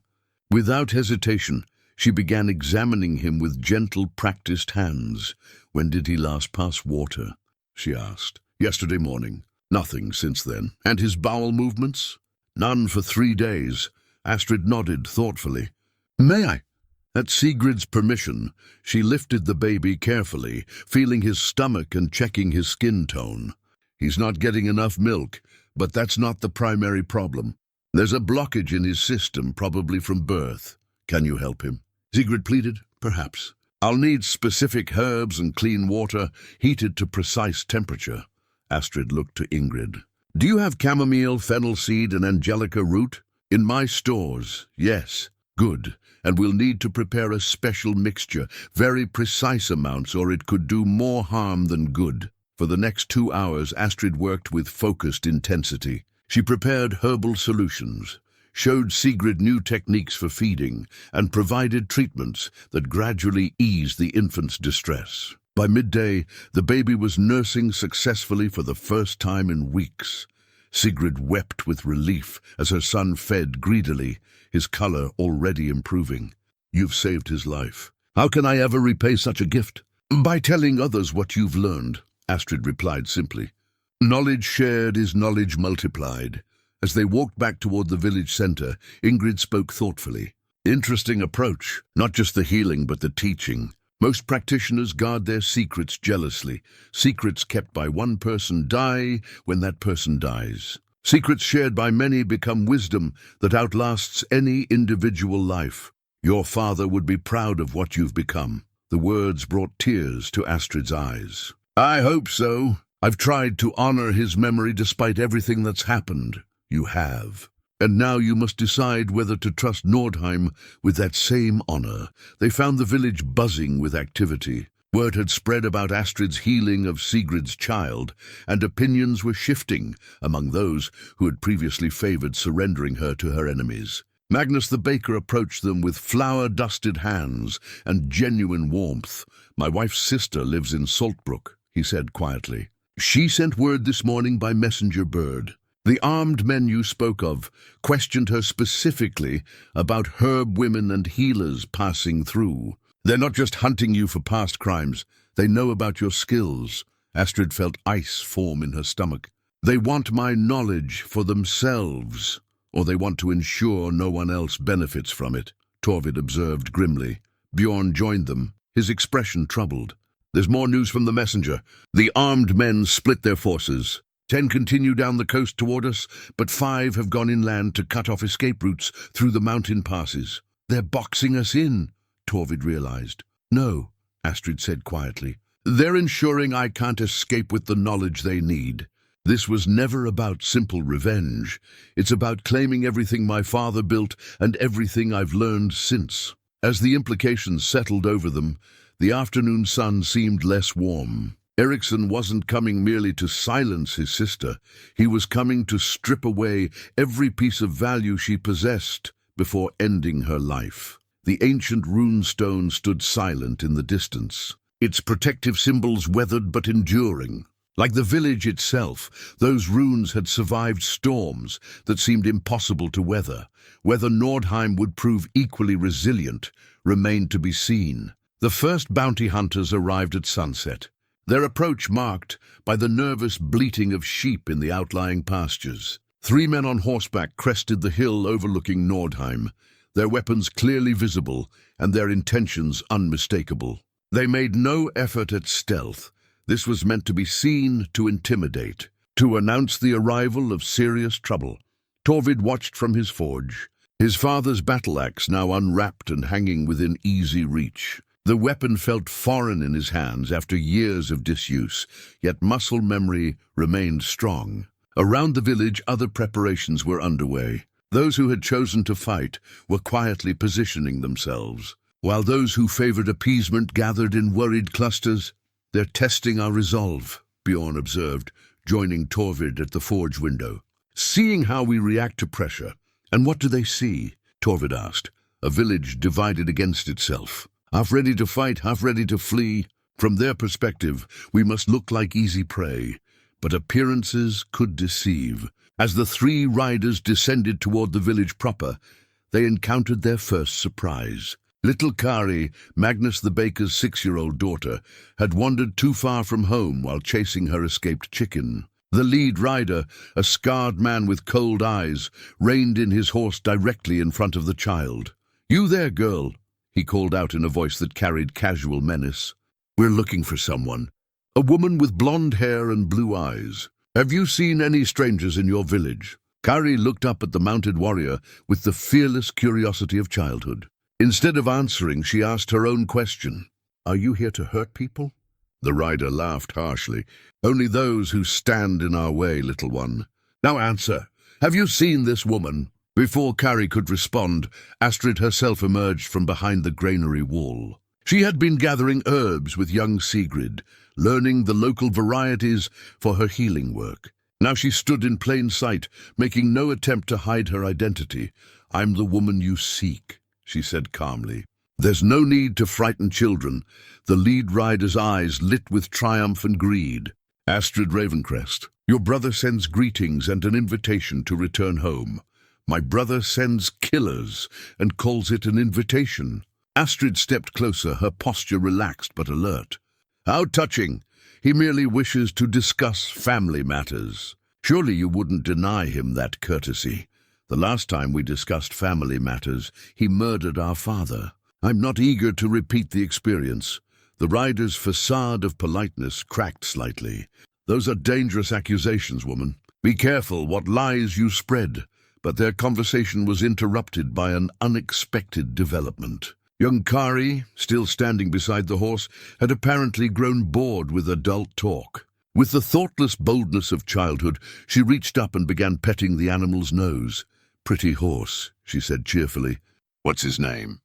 A: Without hesitation, she began examining him with gentle, practiced hands. "When did he last pass water?" she asked. "Yesterday morning." "Nothing since then." "And his bowel movements?" "None for 3 days." Astrid nodded thoughtfully. "May I?" At Sigrid's permission, she lifted the baby carefully, feeling his stomach and checking his skin tone. "He's not getting enough milk, but that's not the primary problem. There's a blockage in his system, probably from birth. Can you help him?" Sigrid pleaded. "Perhaps. I'll need specific herbs and clean water, heated to precise temperature." Astrid looked to Ingrid. "Do you have chamomile, fennel seed, and angelica root?" "In my stores, yes." "Good. And we'll need to prepare a special mixture, very precise amounts, or it could do more harm than good." For the next 2 hours, Astrid worked with focused intensity. She prepared herbal solutions, showed Sigrid new techniques for feeding, and provided treatments that gradually eased the infant's distress. By midday, the baby was nursing successfully for the first time in weeks. Sigrid wept with relief as her son fed greedily, his color already improving. "You've saved his life. How can I ever repay such a gift?" "By telling others what you've learned," Astrid replied simply. "Knowledge shared is knowledge multiplied." As they walked back toward the village center, Ingrid spoke thoughtfully. "Interesting approach, not just the healing but the teaching. Most practitioners guard their secrets jealously. Secrets kept by one person die when that person dies. Secrets shared by many become wisdom that outlasts any individual life. Your father would be proud of what you've become." The words brought tears to Astrid's eyes. "I hope so. I've tried to honor his memory despite everything that's happened." "You have. And now you must decide whether to trust Nordheim with that same honor." They found the village buzzing with activity. Word had spread about Astrid's healing of Sigrid's child, and opinions were shifting among those who had previously favored surrendering her to her enemies. Magnus the baker approached them with flour-dusted hands and genuine warmth. "My wife's sister lives in Saltbrook," he said quietly. "She sent word this morning by messenger bird. The armed men you spoke of questioned her specifically about herb women and healers passing through. They're not just hunting you for past crimes. They know about your skills." Astrid felt ice form in her stomach. "They want my knowledge for themselves, or they want to ensure no one else benefits from it," Torvid observed grimly. Bjorn joined them, his expression troubled. "There's more news from the messenger. The armed men split their forces. 10 continue down the coast toward us, but 5 have gone inland to cut off escape routes through the mountain passes." "They're boxing us in," Torvid realized. "No," Astrid said quietly. "They're ensuring I can't escape with the knowledge they need. This was never about simple revenge. It's about claiming everything my father built and everything I've learned since." As the implications settled over them, the afternoon sun seemed less warm. Eriksson wasn't coming merely to silence his sister. He was coming to strip away every piece of value she possessed before ending her life. The ancient runestone stood silent in the distance, its protective symbols weathered but enduring. Like the village itself, those runes had survived storms that seemed impossible to weather. Whether Nordheim would prove equally resilient remained to be seen. The first bounty hunters arrived at sunset, their approach marked by the nervous bleating of sheep in the outlying pastures. 3 men on horseback crested the hill overlooking Nordheim, their weapons clearly visible and their intentions unmistakable. They made no effort at stealth. This was meant to be seen to intimidate, to announce the arrival of serious trouble. Torvid watched from his forge, his father's battle-axe now unwrapped and hanging within easy reach. The weapon felt foreign in his hands after years of disuse, yet muscle memory remained strong. Around the village, other preparations were underway. Those who had chosen to fight were quietly positioning themselves, while those who favored appeasement gathered in worried clusters. "They're testing our resolve," Bjorn observed, joining Torvid at the forge window. "Seeing how we react to pressure." "And what do they see?" Torvid asked. "A village divided against itself, half ready to fight, half ready to flee. From their perspective, we must look like easy prey, but appearances could deceive." As the three riders descended toward the village proper, they encountered their first surprise. Little Kari, Magnus the baker's 6-year-old daughter, had wandered too far from home while chasing her escaped chicken. The lead rider, a scarred man with cold eyes, reined in his horse directly in front of the child. "You there, girl," he called out in a voice that carried casual menace. "We're looking for someone. A woman with blonde hair and blue eyes. Have you seen any strangers in your village?" Kari looked up at the mounted warrior with the fearless curiosity of childhood. Instead of answering, she asked her own question. "Are you here to hurt people?" The rider laughed harshly. "Only those who stand in our way, little one. Now answer. Have you seen this woman?" Before Kari could respond, Astrid herself emerged from behind the granary wall. She had been gathering herbs with young Sigrid, learning the local varieties for her healing work. Now she stood in plain sight, making no attempt to hide her identity. "I'm the woman you seek," she said calmly. "There's no need to frighten children." The lead rider's eyes lit with triumph and greed. "Astrid Ravencrest, your brother sends greetings and an invitation to return home." "My brother sends killers and calls it an invitation." Astrid stepped closer, her posture relaxed but alert. "How touching. He merely wishes to discuss family matters. Surely you wouldn't deny him that courtesy. The last time we discussed family matters, he murdered our father." I'm not eager to repeat the experience. The rider's facade of politeness cracked slightly. "Those are dangerous accusations, woman. Be careful what lies you spread." But their conversation was interrupted by an unexpected development. Young Kari, still standing beside the horse, had apparently grown bored with adult talk. With the thoughtless boldness of childhood, she reached up and began petting the animal's nose. "Pretty horse," she said cheerfully. "What's his name?"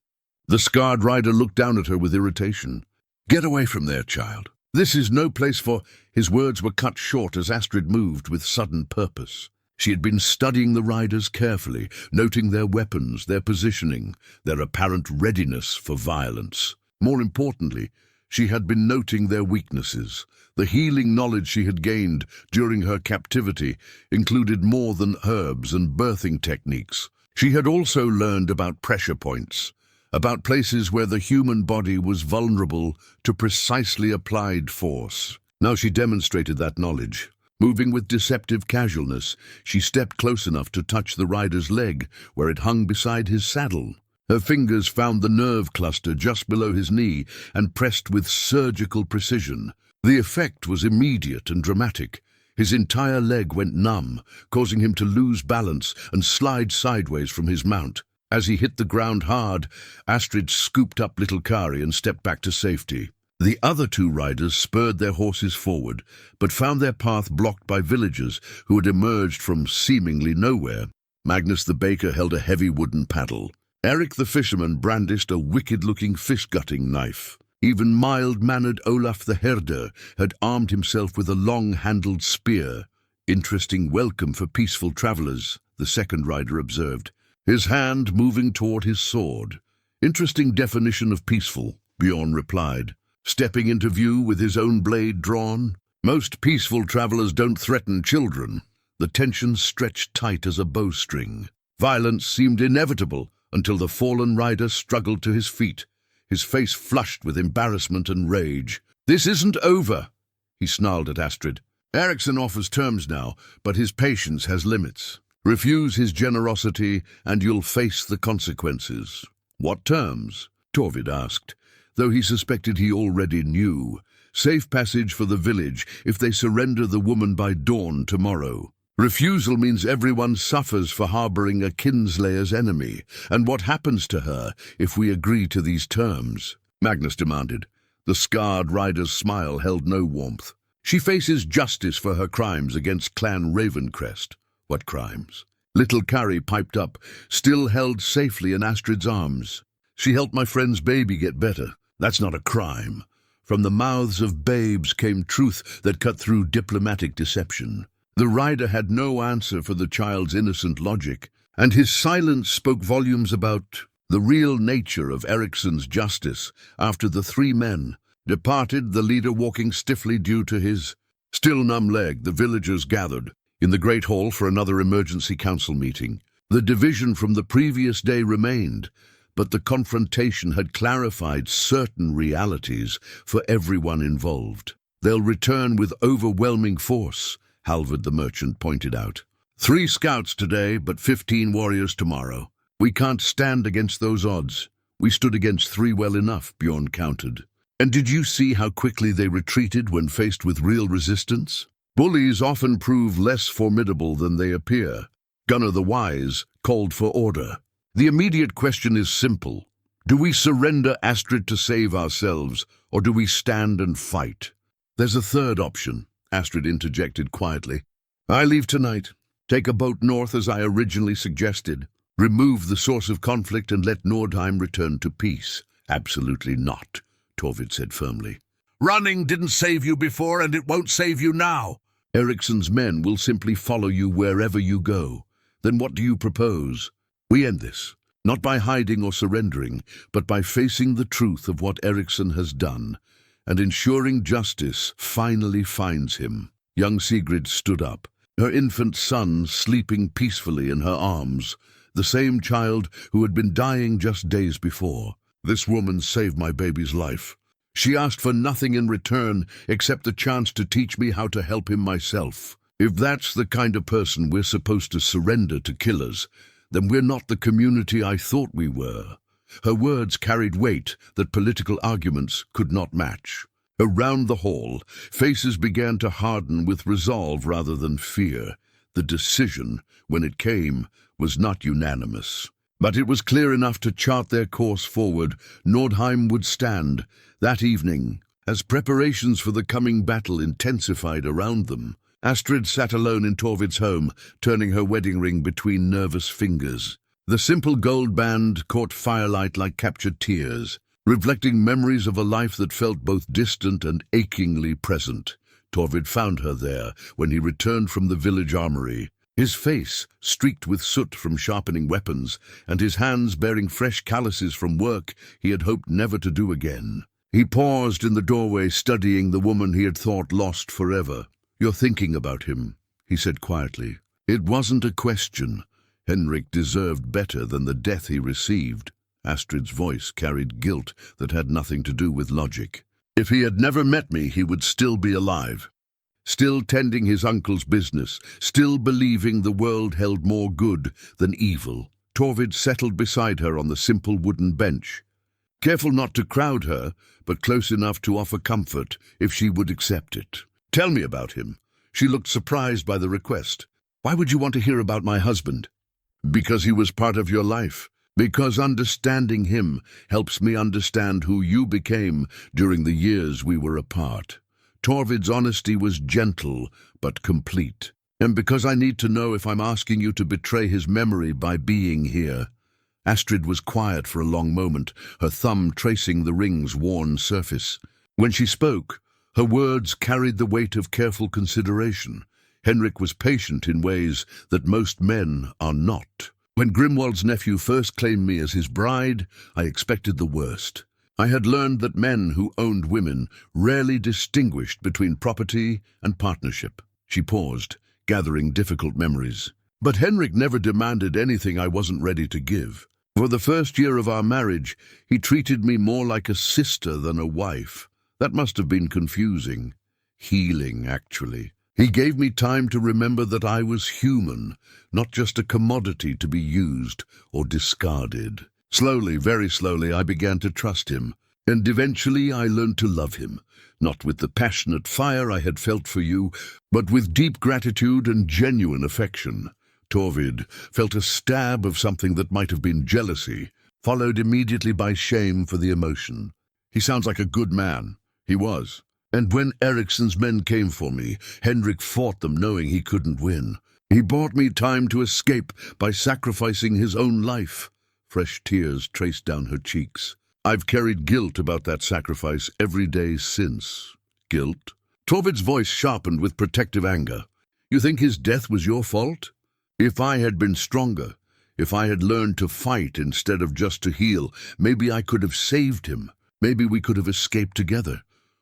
A: The scarred rider looked down at her with irritation. "Get away from there, child. This is no place for—" His words were cut short as Astrid moved with sudden purpose. She had been studying the riders carefully, noting their weapons, their positioning, their apparent readiness for violence. More importantly, she had been noting their weaknesses. The healing knowledge she had gained during her captivity included more than herbs and birthing techniques. She had also learned about pressure points, about places where the human body was vulnerable to precisely applied force. Now she demonstrated that knowledge. Moving with deceptive casualness, she stepped close enough to touch the rider's leg where it hung beside his saddle. Her fingers found the nerve cluster just below his knee and pressed with surgical precision. The effect was immediate and dramatic. His entire leg went numb, causing him to lose balance and slide sideways from his mount. As he hit the ground hard, Astrid scooped up little Kari and stepped back to safety. The other two riders spurred their horses forward, but found their path blocked by villagers who had emerged from seemingly nowhere. Magnus the baker held a heavy wooden paddle. Eric the fisherman brandished a wicked-looking fish-gutting knife. Even mild-mannered Olaf the herder had armed himself with a long-handled spear. "Interesting welcome for peaceful travelers," the second rider observed, his hand moving toward his sword. "Interesting definition of peaceful," Bjorn replied, stepping into view with his own blade drawn. "Most peaceful travelers don't threaten children." The tension stretched tight as a bowstring. Violence seemed inevitable until the fallen rider struggled to his feet, his face flushed with embarrassment and rage. "This isn't over," he snarled at Astrid. "Ericsson offers terms now, but his patience has limits. Refuse his generosity and you'll face the consequences." "What terms?" Torvid asked, though he suspected he already knew. "Safe passage for the village if they surrender the woman by dawn tomorrow. Refusal means everyone suffers for harboring a kinslayer's enemy. And what happens to her if we agree to these terms?" Magnus demanded. The scarred rider's smile held no warmth. "She faces justice for her crimes against Clan Ravencrest." "What crimes?" Little Carrie piped up, still held safely in Astrid's arms. She helped my friend's baby get better. That's not a crime. From the mouths of babes came truth that cut through diplomatic deception. The rider had no answer for the child's innocent logic, and his silence spoke volumes about the real nature of Ericsson's justice. After the three men departed, the leader walking stiffly due to his still numb leg, the villagers gathered in the great hall for another emergency council meeting. The division from the previous day remained, but the confrontation had clarified certain realities for everyone involved. They'll return with overwhelming force, Halvard the merchant pointed out. 3 scouts today, but 15 warriors tomorrow. We can't stand against those odds. We stood against 3 well enough, Bjorn countered. And did you see how quickly they retreated when faced with real resistance? Bullies often prove less formidable than they appear. Gunnar the Wise called for order. The immediate question is simple. Do we surrender Astrid to save ourselves, or do we stand and fight? There's a third option, Astrid interjected quietly. I leave tonight. Take a boat north as I originally suggested. Remove the source of conflict and let Nordheim return to peace. Absolutely not, Torvid said firmly. Running didn't save you before, and it won't save you now. Ericsson's men will simply follow you wherever you go. Then what do you propose? We end this, not by hiding or surrendering, but by facing the truth of what Ericsson has done, and ensuring justice finally finds him. Young Sigrid stood up, her infant son sleeping peacefully in her arms, the same child who had been dying just days before. This woman saved my baby's life. She asked for nothing in return except the chance to teach me how to help him myself. If that's the kind of person we're supposed to surrender to killers, then we're not the community I thought we were. Her words carried weight that political arguments could not match. Around the hall, faces began to harden with resolve rather than fear. The decision, when it came, was not unanimous. But it was clear enough to chart their course forward. Nordheim would stand. That evening, as preparations for the coming battle intensified around them, Astrid sat alone in Torvid's home, turning her wedding ring between nervous fingers. The simple gold band caught firelight like captured tears, reflecting memories of a life that felt both distant and achingly present. Torvid found her there when he returned from the village armory, his face streaked with soot from sharpening weapons, and his hands bearing fresh calluses from work he had hoped never to do again. He paused in the doorway, studying the woman he had thought lost forever. You're thinking about him, he said quietly. It wasn't a question. Henrik deserved better than the death he received. Astrid's voice carried guilt that had nothing to do with logic. If he had never met me, he would still be alive. Still tending his uncle's business, still believing the world held more good than evil. Torvid settled beside her on the simple wooden bench, careful not to crowd her, but close enough to offer comfort if she would accept it. Tell me about him. She looked surprised by the request. Why would you want to hear about my husband? Because he was part of your life. Because understanding him helps me understand who you became during the years we were apart. Torvid's honesty was gentle but complete. And because I need to know if I'm asking you to betray his memory by being here. Astrid was quiet for a long moment, her thumb tracing the ring's worn surface. When she spoke, her words carried the weight of careful consideration. Henrik was patient in ways that most men are not. When Grimwald's nephew first claimed me as his bride, I expected the worst. I had learned that men who owned women rarely distinguished between property and partnership. She paused, gathering difficult memories. But Henrik never demanded anything I wasn't ready to give. For the first year of our marriage, he treated me more like a sister than a wife. That must have been confusing. Healing, actually. He gave me time to remember that I was human, not just a commodity to be used or discarded. Slowly, very slowly, I began to trust him, and eventually I learned to love him, not with the passionate fire I had felt for you, but with deep gratitude and genuine affection. Torvid felt a stab of something that might have been jealousy, followed immediately by shame for the emotion. He sounds like a good man. He was. And when Ericsson's men came for me, Henrik fought them knowing he couldn't win. He bought me time to escape by sacrificing his own life. Fresh tears traced down her cheeks. I've carried guilt about that sacrifice every day since. Guilt? Torvid's voice sharpened with protective anger. You think his death was your fault? If I had been stronger, if I had learned to fight instead of just to heal, maybe I could have saved him. Maybe we could have escaped together.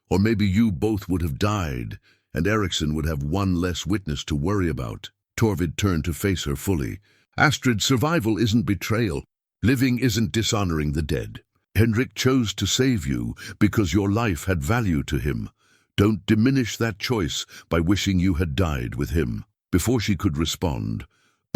A: Or maybe you both would have died, and Eriksson would have one less witness to worry about. Torvid turned to face her fully. Astrid, survival isn't betrayal. Living isn't dishonoring the dead. Henrik chose to save you because your life had value to him. Don't diminish that choice by wishing you had died with him. Before she could respond,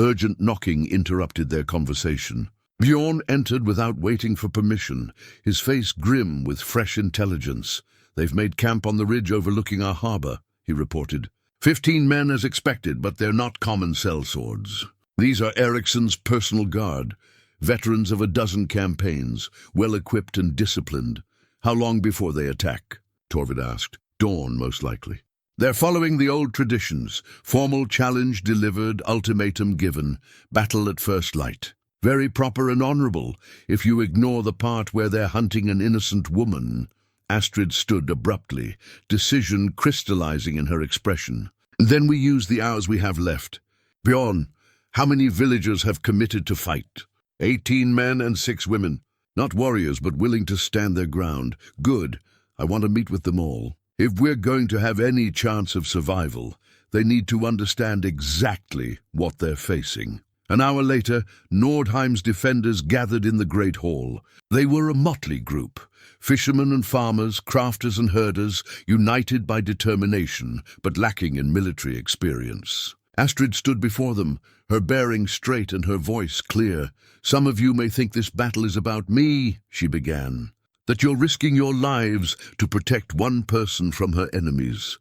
A: urgent knocking interrupted their conversation. Bjorn entered without waiting for permission, his face grim with fresh intelligence. They've made camp on the ridge overlooking our harbor, he reported. 15 men as expected, but they're not common sellswords. These are Eriksson's personal guard, veterans of a dozen campaigns, well-equipped and disciplined. How long before they attack? Torvid asked. Dawn, most likely. They're following the old traditions. Formal challenge delivered, ultimatum given, battle at first light. Very proper and honorable, if you ignore the part where they're hunting an innocent woman. Astrid stood abruptly, decision crystallizing in her expression. Then we use the hours we have left. Bjorn, how many villagers have committed to fight? 18 men and 6 women. Not warriors, but willing to stand their ground. Good. I want to meet with them all. If we're going to have any chance of survival, they need to understand exactly what they're facing. An hour later, Nordheim's defenders gathered in the Great Hall. They were a motley group. Fishermen and farmers, crafters and herders, united by determination, but lacking in military experience. Astrid stood before them, her bearing straight and her voice clear. Some of you may think this battle is about me, she began. That you're risking your lives to protect one person from her enemies.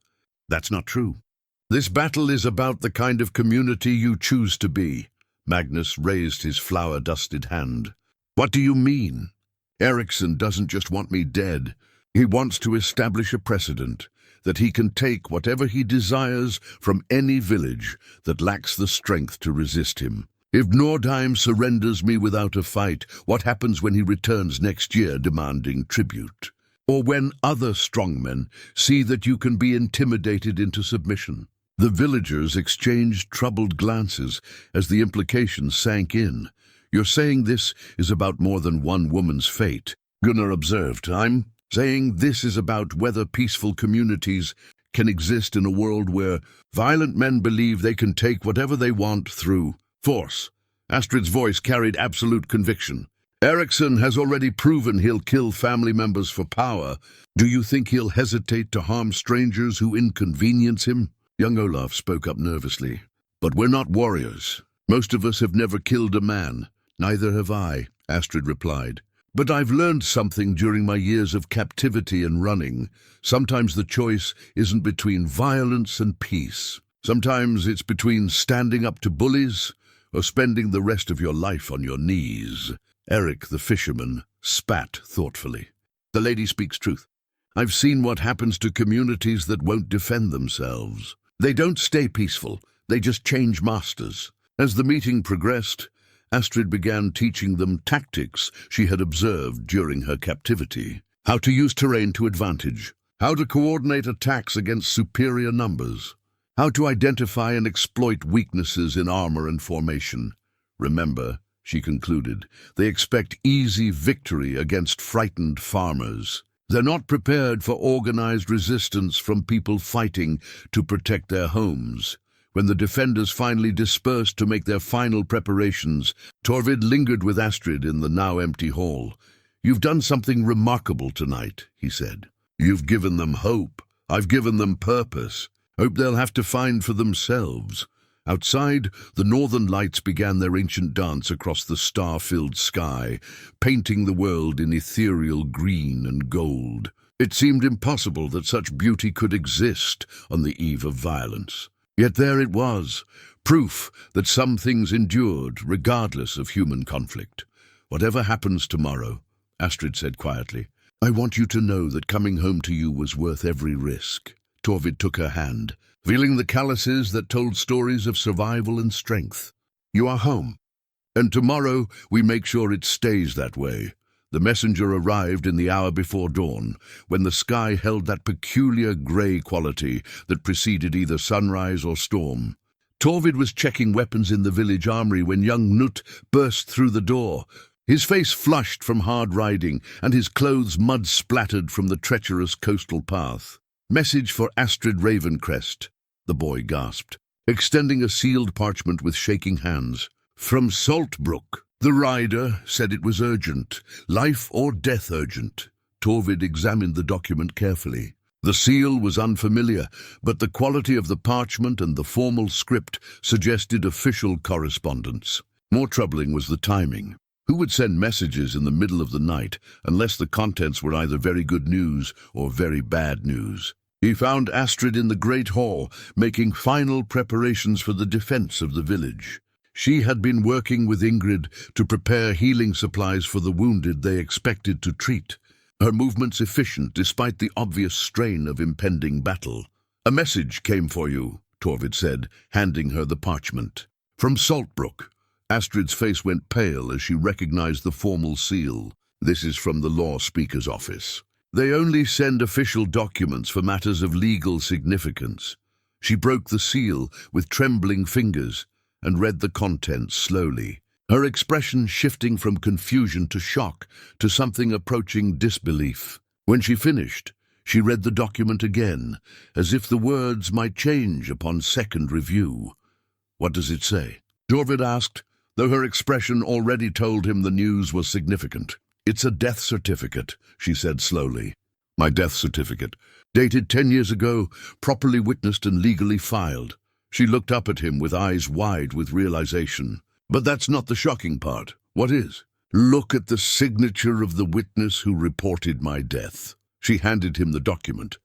A: That's not true. This battle is about the kind of community you choose to be. Magnus raised his flour-dusted hand. What do you mean? Eriksson doesn't just want me dead. He wants to establish a precedent, that he can take whatever he desires from any village that lacks the strength to resist him. If Nordheim surrenders me without a fight, what happens when he returns next year demanding tribute? Or when other strongmen see that you can be intimidated into submission? The villagers exchanged troubled glances as the implications sank in. You're saying this is about more than one woman's fate, Gunnar observed. I'm saying this is about whether peaceful communities can exist in a world where violent men believe they can take whatever they want through force. Astrid's voice carried absolute conviction. Eriksson has already proven he'll kill family members for power. Do you think he'll hesitate to harm strangers who inconvenience him? Young Olaf spoke up nervously. But we're not warriors. Most of us have never killed a man. Neither have I, Astrid replied. But I've learned something during my years of captivity and running. Sometimes the choice isn't between violence and peace. Sometimes it's between standing up to bullies or spending the rest of your life on your knees. Eric, the fisherman, spat thoughtfully. The lady speaks truth. I've seen what happens to communities that won't defend themselves. They don't stay peaceful, they just change masters. As the meeting progressed, Astrid began teaching them tactics she had observed during her captivity. How to use terrain to advantage, how to coordinate attacks against superior numbers, how to identify and exploit weaknesses in armor and formation. Remember, she concluded, they expect easy victory against frightened farmers. They're not prepared for organized resistance from people fighting to protect their homes. When the defenders finally dispersed to make their final preparations, Torvid lingered with Astrid in the now empty hall. You've done something remarkable tonight, he said. You've given them hope. I've given them purpose. Hope they'll have to find for themselves. Outside, the northern lights began their ancient dance across the star-filled sky, painting the world in ethereal green and gold. It seemed impossible that such beauty could exist on the eve of violence. Yet there it was, proof that some things endured, regardless of human conflict. Whatever happens tomorrow, Astrid said quietly, I want you to know that coming home to you was worth every risk. Torvid took her hand. feeling the calluses that told stories of survival and strength. You are home, and tomorrow we make sure it stays that way. The messenger arrived in the hour before dawn, when the sky held that peculiar grey quality that preceded either sunrise or storm. Torvid was checking weapons in the village armory when young Knut burst through the door. His face flushed from hard riding, and his clothes mud-splattered from the treacherous coastal path. "Message for Astrid Ravencrest," the boy gasped, extending a sealed parchment with shaking hands. "From Saltbrook." The rider said it was urgent, life or death urgent. Torvid examined the document carefully. The seal was unfamiliar, but the quality of the parchment and the formal script suggested official correspondence. More troubling was the timing. Who would send messages in the middle of the night unless the contents were either very good news or very bad news? He found Astrid in the Great Hall, making final preparations for the defense of the village. She had been working with Ingrid to prepare healing supplies for the wounded they expected to treat. Her movements efficient despite the obvious strain of impending battle. "A message came for you," Torvid said, handing her the parchment. "From Saltbrook." Astrid's face went pale as she recognized the formal seal. "This is from the law speaker's office. They only send official documents for matters of legal significance." She broke the seal with trembling fingers and read the contents slowly, her expression shifting from confusion to shock to something approaching disbelief. When she finished, she read the document again, as if the words might change upon second review. "What does it say?" Torvid asked, though her expression already told him the news was significant. "It's a death certificate," she said slowly. "My death certificate, dated 10 years ago, properly witnessed and legally filed." She looked up at him with eyes wide with realization. "But that's not the shocking part. What is?" "Look at the signature of the witness who reported my death." She handed him the document.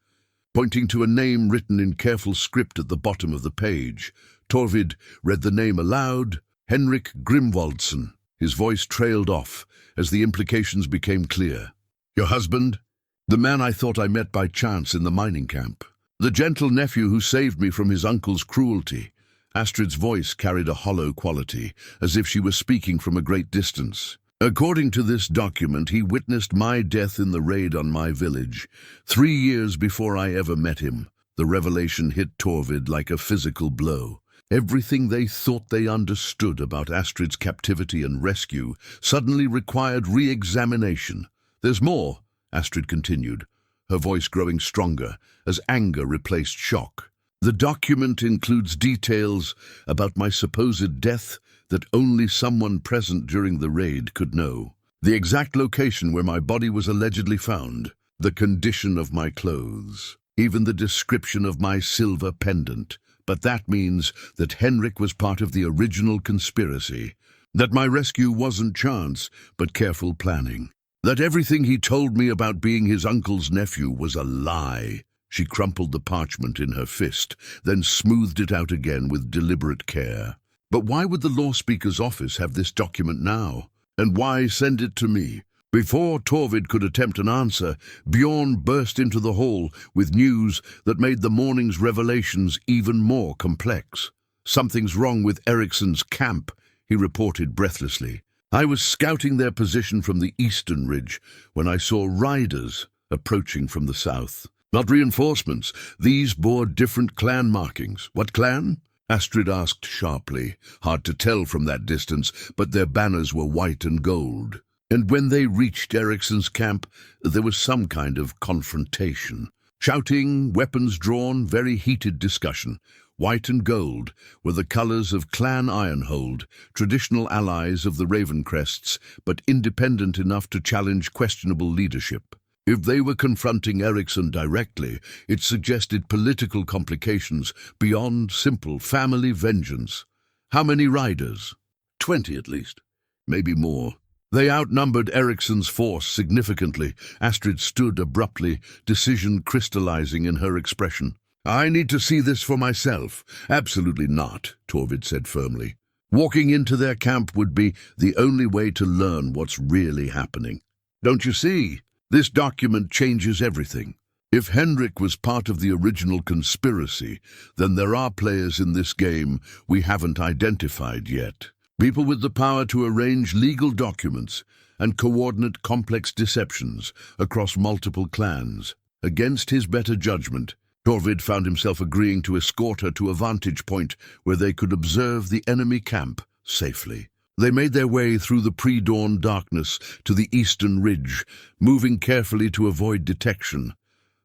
A: Pointing to a name written in careful script at the bottom of the page, Torvid read the name aloud: Henrik Grimwaldson. His voice trailed off as the implications became clear. "Your husband? The man I thought I met by chance in the mining camp. The gentle nephew who saved me from his uncle's cruelty." Astrid's voice carried a hollow quality, as if she was speaking from a great distance. "According to this document, he witnessed my death in the raid on my village, 3 years before I ever met him." The revelation hit Torvid like a physical blow. Everything they thought they understood about Astrid's captivity and rescue suddenly required re-examination. "There's more," Astrid continued, her voice growing stronger as anger replaced shock. "The document includes details about my supposed death that only someone present during the raid could know. The exact location where my body was allegedly found, the condition of my clothes, even the description of my silver pendant. But that means that Henrik was part of the original conspiracy, that my rescue wasn't chance, but careful planning, that everything he told me about being his uncle's nephew was a lie." She crumpled the parchment in her fist, then smoothed it out again with deliberate care. "But why would the law speaker's office have this document now? And why send it to me?" Before Torvid could attempt an answer, Bjorn burst into the hall with news that made the morning's revelations even more complex. "Something's wrong with Eriksson's camp," he reported breathlessly. "I was scouting their position from the eastern ridge when I saw riders approaching from the south. Not reinforcements. These bore different clan markings." "What clan?" Astrid asked sharply. Hard to tell from that distance, but their banners were white and gold. And when they reached Eriksson's camp, there was some kind of confrontation. Shouting, weapons drawn, very heated discussion. White and gold were the colors of Clan Ironhold, traditional allies of the Ravencrests, but independent enough to challenge questionable leadership. If they were confronting Eriksson directly, it suggested political complications beyond simple family vengeance. How many riders? 20 at least, maybe more. They outnumbered Eriksson's force significantly. Astrid stood abruptly, decision crystallizing in her expression. "I need to see this for myself." "Absolutely not," Torvid said firmly. "Walking into their camp would be the only way to learn what's really happening. Don't you see? This document changes everything. If Henrik was part of the original conspiracy, then there are players in this game we haven't identified yet. People with the power to arrange legal documents and coordinate complex deceptions across multiple clans. Against his better judgment, Torvid found himself agreeing to escort her to a vantage point where they could observe the enemy camp safely. They made their way through the pre-dawn darkness to the eastern ridge, moving carefully to avoid detection.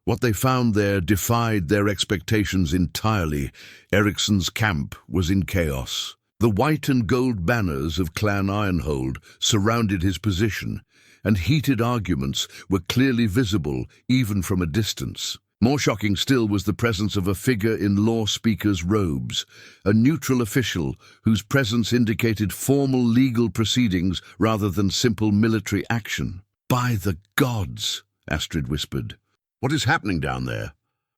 A: What they found there defied their expectations entirely. Ericsson's camp was in chaos. The white and gold banners of Clan Ironhold surrounded his position, and heated arguments were clearly visible even from a distance. More shocking still was the presence of a figure in law speaker's robes, a neutral official whose presence indicated formal legal proceedings rather than simple military action. "By the gods," Astrid whispered. "What is happening down there?"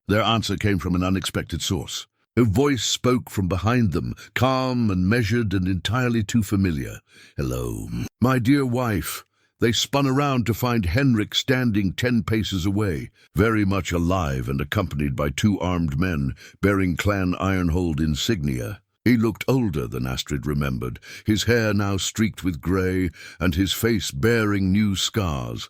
A: Their answer came from an unexpected source. A voice spoke from behind them, calm and measured and entirely too familiar. "Hello, my dear wife." They spun around to find Henrik standing 10 paces away, very much alive and accompanied by 2 armed men bearing Clan Ironhold insignia. He looked older than Astrid remembered, his hair now streaked with grey and his face bearing new scars.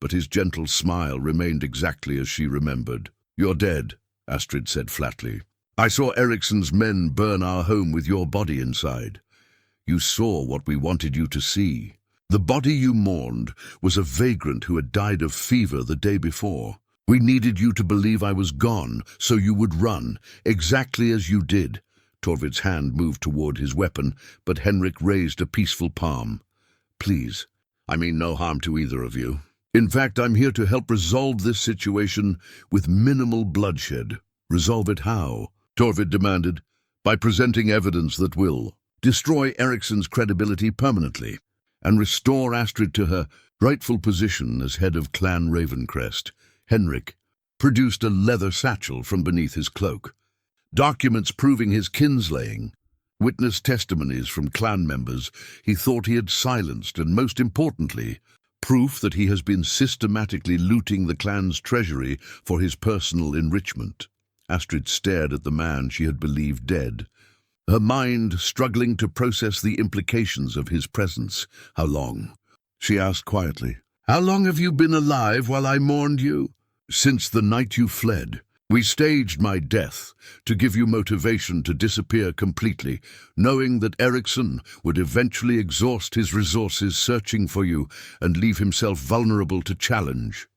A: But his gentle smile remained exactly as she remembered. "You're dead," Astrid said flatly. "I saw Ericsson's men burn our home with your body inside. You saw what we wanted you to see. The body you mourned was a vagrant who had died of fever the day before. We needed you to believe I was gone, so you would run, exactly as you did." Torvid's hand moved toward his weapon, but Henrik raised a peaceful palm. "Please, I mean no harm to either of you. In fact, I'm here to help resolve this situation with minimal bloodshed." "Resolve it how?" Torvid demanded. "By presenting evidence that will destroy Ericsson's credibility permanently and restore Astrid to her rightful position as head of Clan Ravencrest." Henrik produced a leather satchel from beneath his cloak. Documents proving his kinslaying, witness testimonies from clan members he thought he had silenced, and most importantly, proof that he has been systematically looting the clan's treasury for his personal enrichment. Astrid stared at the man she had believed dead, her mind struggling to process the implications of his presence. "How long?" she asked quietly. "How long have you been alive while I mourned you?" "Since the night you fled. We staged my death to give you motivation to disappear completely, knowing that Ericsson would eventually exhaust his resources searching for you and leave himself vulnerable to challenge.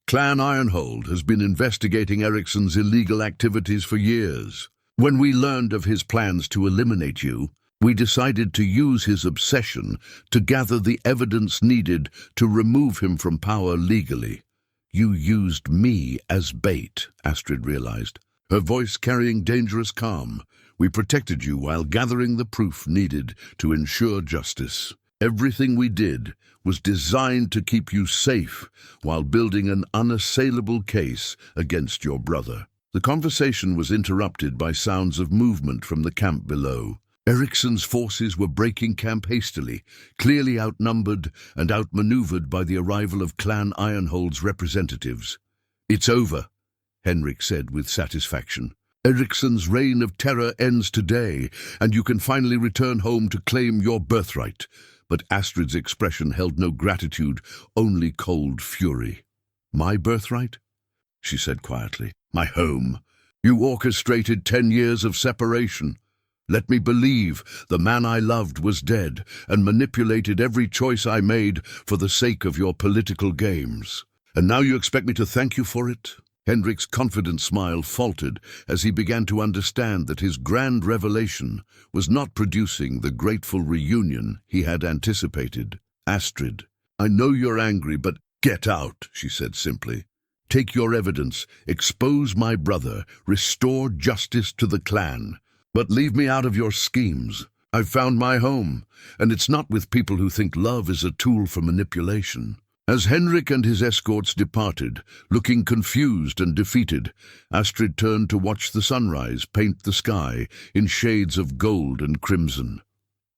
A: Clan Ironhold has been investigating Ericsson's illegal activities for years. When we learned of his plans to eliminate you, we decided to use his obsession to gather the evidence needed to remove him from power legally. You used me as bait," Astrid realized, her voice carrying dangerous calm. "We protected you while gathering the proof needed to ensure justice. Everything we did was designed to keep you safe while building an unassailable case against your brother." The conversation was interrupted by sounds of movement from the camp below. Ericsson's forces were breaking camp hastily, clearly outnumbered and outmaneuvered by the arrival of Clan Ironhold's representatives. "It's over," Henrik said with satisfaction. "Ericsson's reign of terror ends today, and you can finally return home to claim your birthright." But Astrid's expression held no gratitude, only cold fury. "My birthright?" she said quietly. "My home. You orchestrated 10 years of separation. Let me believe the man I loved was dead and manipulated every choice I made for the sake of your political games. And now you expect me to thank you for it?" Henrik's confident smile faltered as he began to understand that his grand revelation was not producing the grateful reunion he had anticipated. "Astrid, I know you're angry, but get out," she said simply. "Take your evidence, expose my brother, restore justice to the clan. But leave me out of your schemes. I've found my home, and it's not with people who think love is a tool for manipulation." As Henrik and his escorts departed, looking confused and defeated, Astrid turned to watch the sunrise paint the sky in shades of gold and crimson.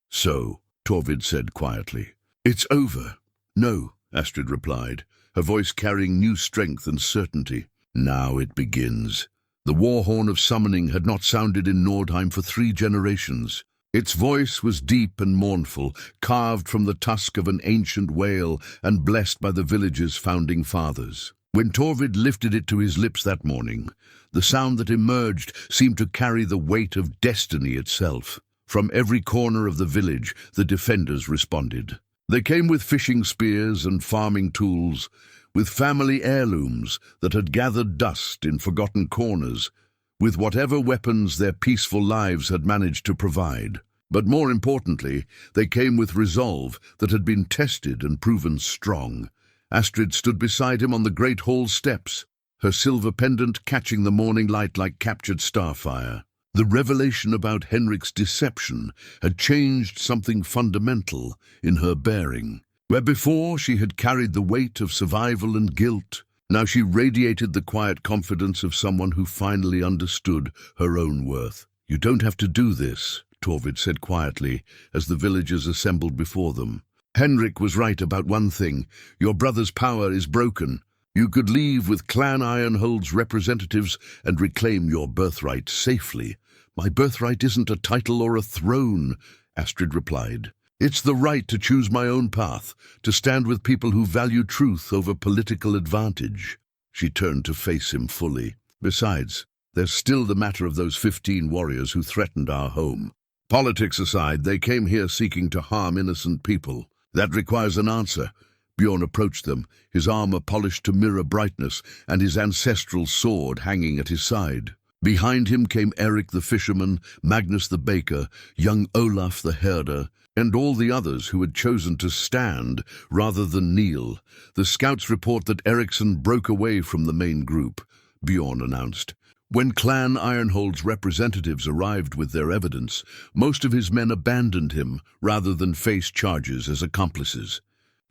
A: "So," Torvid said quietly, "it's over." "No," Astrid replied, her voice carrying new strength and certainty. Now it begins. The war horn of summoning had not sounded in Nordheim for 3 generations. Its voice was deep and mournful, carved from the tusk of an ancient whale and blessed by the village's founding fathers. When Torvid lifted it to his lips that morning, the sound that emerged seemed to carry the weight of destiny itself. From every corner of the village, the defenders responded. They came with fishing spears and farming tools, with family heirlooms that had gathered dust in forgotten corners, with whatever weapons their peaceful lives had managed to provide. But more importantly, they came with resolve that had been tested and proven strong. Astrid stood beside him on the great hall steps, her silver pendant catching the morning light like captured starfire. The revelation about Henrik's deception had changed something fundamental in her bearing. Where before she had carried the weight of survival and guilt, now she radiated the quiet confidence of someone who finally understood her own worth. "You don't have to do this," Torvid said quietly as the villagers assembled before them. "Henrik was right about one thing. Your brother's power is broken. You could leave with Clan Ironhold's representatives and reclaim your birthright safely." "My birthright isn't a title or a throne," Astrid replied. "It's the right to choose my own path, to stand with people who value truth over political advantage." She turned to face him fully. "Besides, there's still the matter of those 15 warriors who threatened our home. Politics aside, they came here seeking to harm innocent people. That requires an answer." Bjorn approached them, his armor polished to mirror brightness and his ancestral sword hanging at his side. Behind him came Eric the fisherman, Magnus the baker, young Olaf the herder, and all the others who had chosen to stand rather than kneel. "The scouts report that Eriksson broke away from the main group," Bjorn announced. When Clan Ironhold's representatives arrived with their evidence, most of his men abandoned him rather than face charges as accomplices.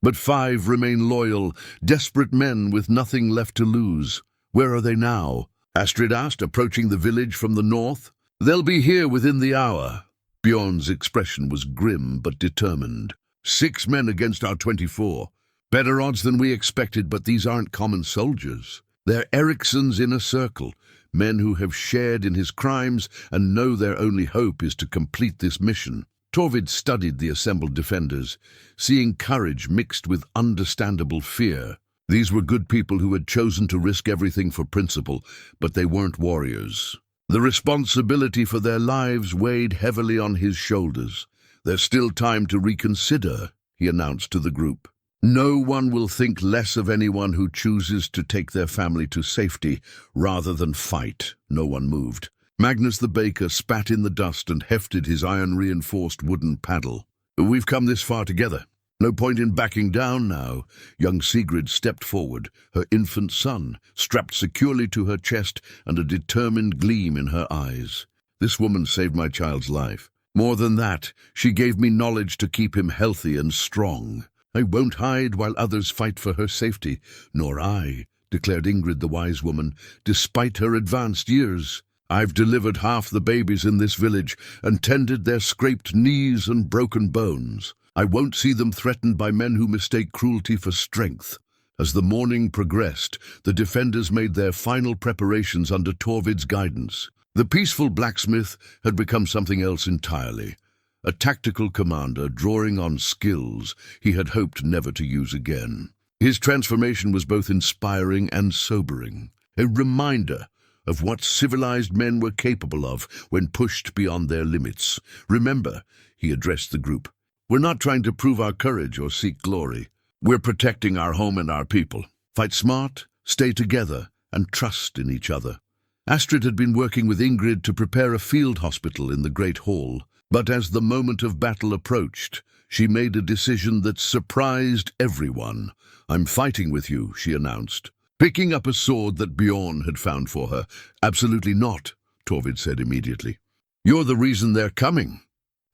A: But 5 remain loyal, desperate men with nothing left to lose. "Where are they now?" Astrid asked, approaching the village from the north. "They'll be here within the hour." Bjorn's expression was grim but determined. 6 men against our 24. Better odds than we expected, but these aren't common soldiers. They're Eriksson's inner circle, men who have shared in his crimes and know their only hope is to complete this mission. Torvid studied the assembled defenders, seeing courage mixed with understandable fear. These were good people who had chosen to risk everything for principle, but they weren't warriors. The responsibility for their lives weighed heavily on his shoulders. "There's still time to reconsider," he announced to the group. "No one will think less of anyone who chooses to take their family to safety rather than fight." No one moved. Magnus the baker spat in the dust and hefted his iron-reinforced wooden paddle. "We've come this far together. No point in backing down now." Young Sigrid stepped forward, her infant son strapped securely to her chest and a determined gleam in her eyes. "This woman saved my child's life. More than that, she gave me knowledge to keep him healthy and strong. I won't hide while others fight for her safety." "Nor I," declared Ingrid the wise woman, "despite her advanced years. I've delivered half the babies in this village and tended their scraped knees and broken bones. I won't see them threatened by men who mistake cruelty for strength." As the morning progressed, the defenders made their final preparations under Torvid's guidance. The peaceful blacksmith had become something else entirely, a tactical commander drawing on skills he had hoped never to use again. His transformation was both inspiring and sobering, a reminder of what civilized men were capable of when pushed beyond their limits. "Remember," he addressed the group, "we're not trying to prove our courage or seek glory. We're protecting our home and our people. Fight smart, stay together, and trust in each other." Astrid had been working with Ingrid to prepare a field hospital in the Great Hall, but as the moment of battle approached, she made a decision that surprised everyone. "I'm fighting with you," she announced, picking up a sword that Bjorn had found for her. "Absolutely not," Torvid said immediately. "You're the reason they're coming.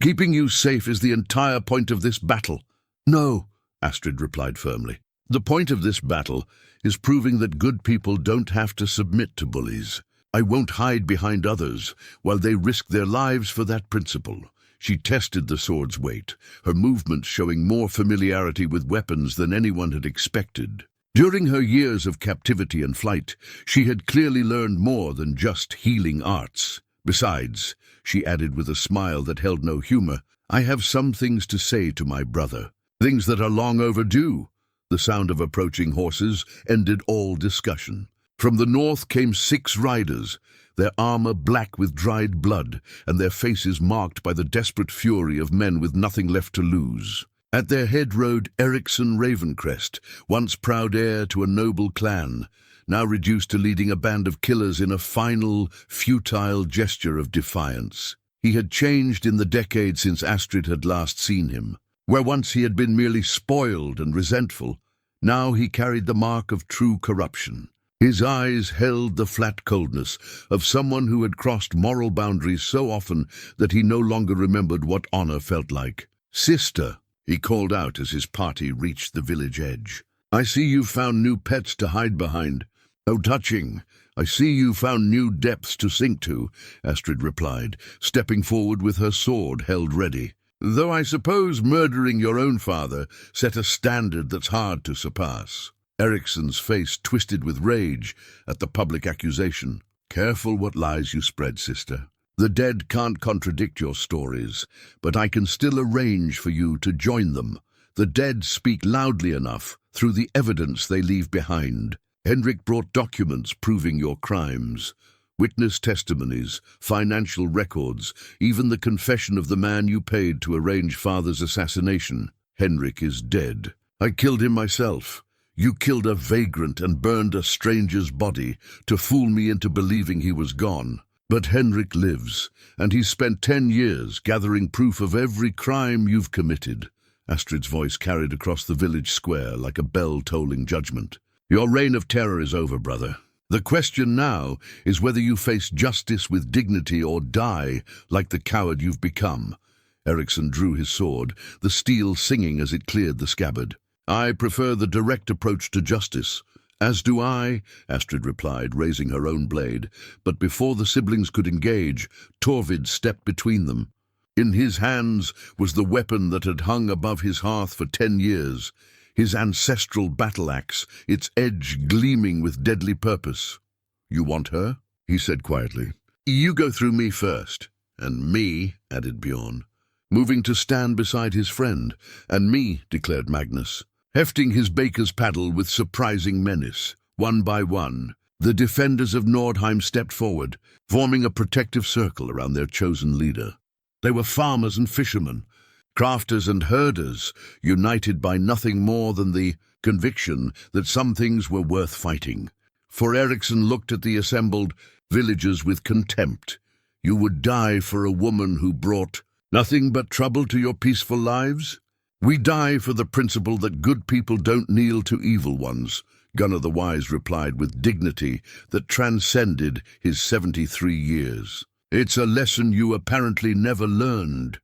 A: Keeping you safe is the entire point of this battle." "No," Astrid replied firmly. "The point of this battle is proving that good people don't have to submit to bullies. I won't hide behind others while they risk their lives for that principle." She tested the sword's weight, her movements showing more familiarity with weapons than anyone had expected. During her years of captivity and flight, she had clearly learned more than just healing arts. Besides, she added with a smile that held no humor, I have some things to say to my brother. Things that are long overdue. The sound of approaching horses ended all discussion. From the north came 6 riders, their armor black with dried blood, and their faces marked by the desperate fury of men with nothing left to lose. At their head rode Ericsson Ravencrest, once proud heir to a noble clan, now reduced to leading a band of killers in a final, futile gesture of defiance. He had changed in the decade since Astrid had last seen him. Where once he had been merely spoiled and resentful, now he carried the mark of true corruption. His eyes held the flat coldness of someone who had crossed moral boundaries so often that he no longer remembered what honor felt like. Sister, he called out as his party reached the village edge. I see you've found new pets to hide behind. Oh, touching. I see you found new depths to sink to, Astrid replied, stepping forward with her sword held ready. Though I suppose murdering your own father set a standard that's hard to surpass. Ericsson's face twisted with rage at the public accusation. Careful what lies you spread, sister. The dead can't contradict your stories, but I can still arrange for you to join them. The dead speak loudly enough through the evidence they leave behind. Henrik brought documents proving your crimes. Witness testimonies, financial records, even the confession of the man you paid to arrange father's assassination. Henrik is dead. I killed him myself. You killed a vagrant and burned a stranger's body to fool me into believing he was gone. But Henrik lives, and he's spent 10 years gathering proof of every crime you've committed. Astrid's voice carried across the village square like a bell-tolling judgment. Your reign of terror is over, brother. The question now is whether you face justice with dignity or die like the coward you've become. Ericsson drew his sword, the steel singing as it cleared the scabbard. I prefer the direct approach to justice. As do I, Astrid replied, raising her own blade. But before the siblings could engage, Torvid stepped between them. In his hands was the weapon that had hung above his hearth for 10 years, his ancestral battle-axe, its edge gleaming with deadly purpose. You want her? He said quietly. You go through me first. And me, added Bjorn, moving to stand beside his friend. And me, declared Magnus, hefting his baker's paddle with surprising menace. One by one, the defenders of Nordheim stepped forward, forming a protective circle around their chosen leader. They were farmers and fishermen, crafters and herders, united by nothing more than the conviction that some things were worth fighting. For Ericsson looked at the assembled villagers with contempt. You would die for a woman who brought nothing but trouble to your peaceful lives? We die for the principle that good people don't kneel to evil ones, Gunnar the Wise replied with dignity that transcended his 73 years. It's a lesson you apparently never learned.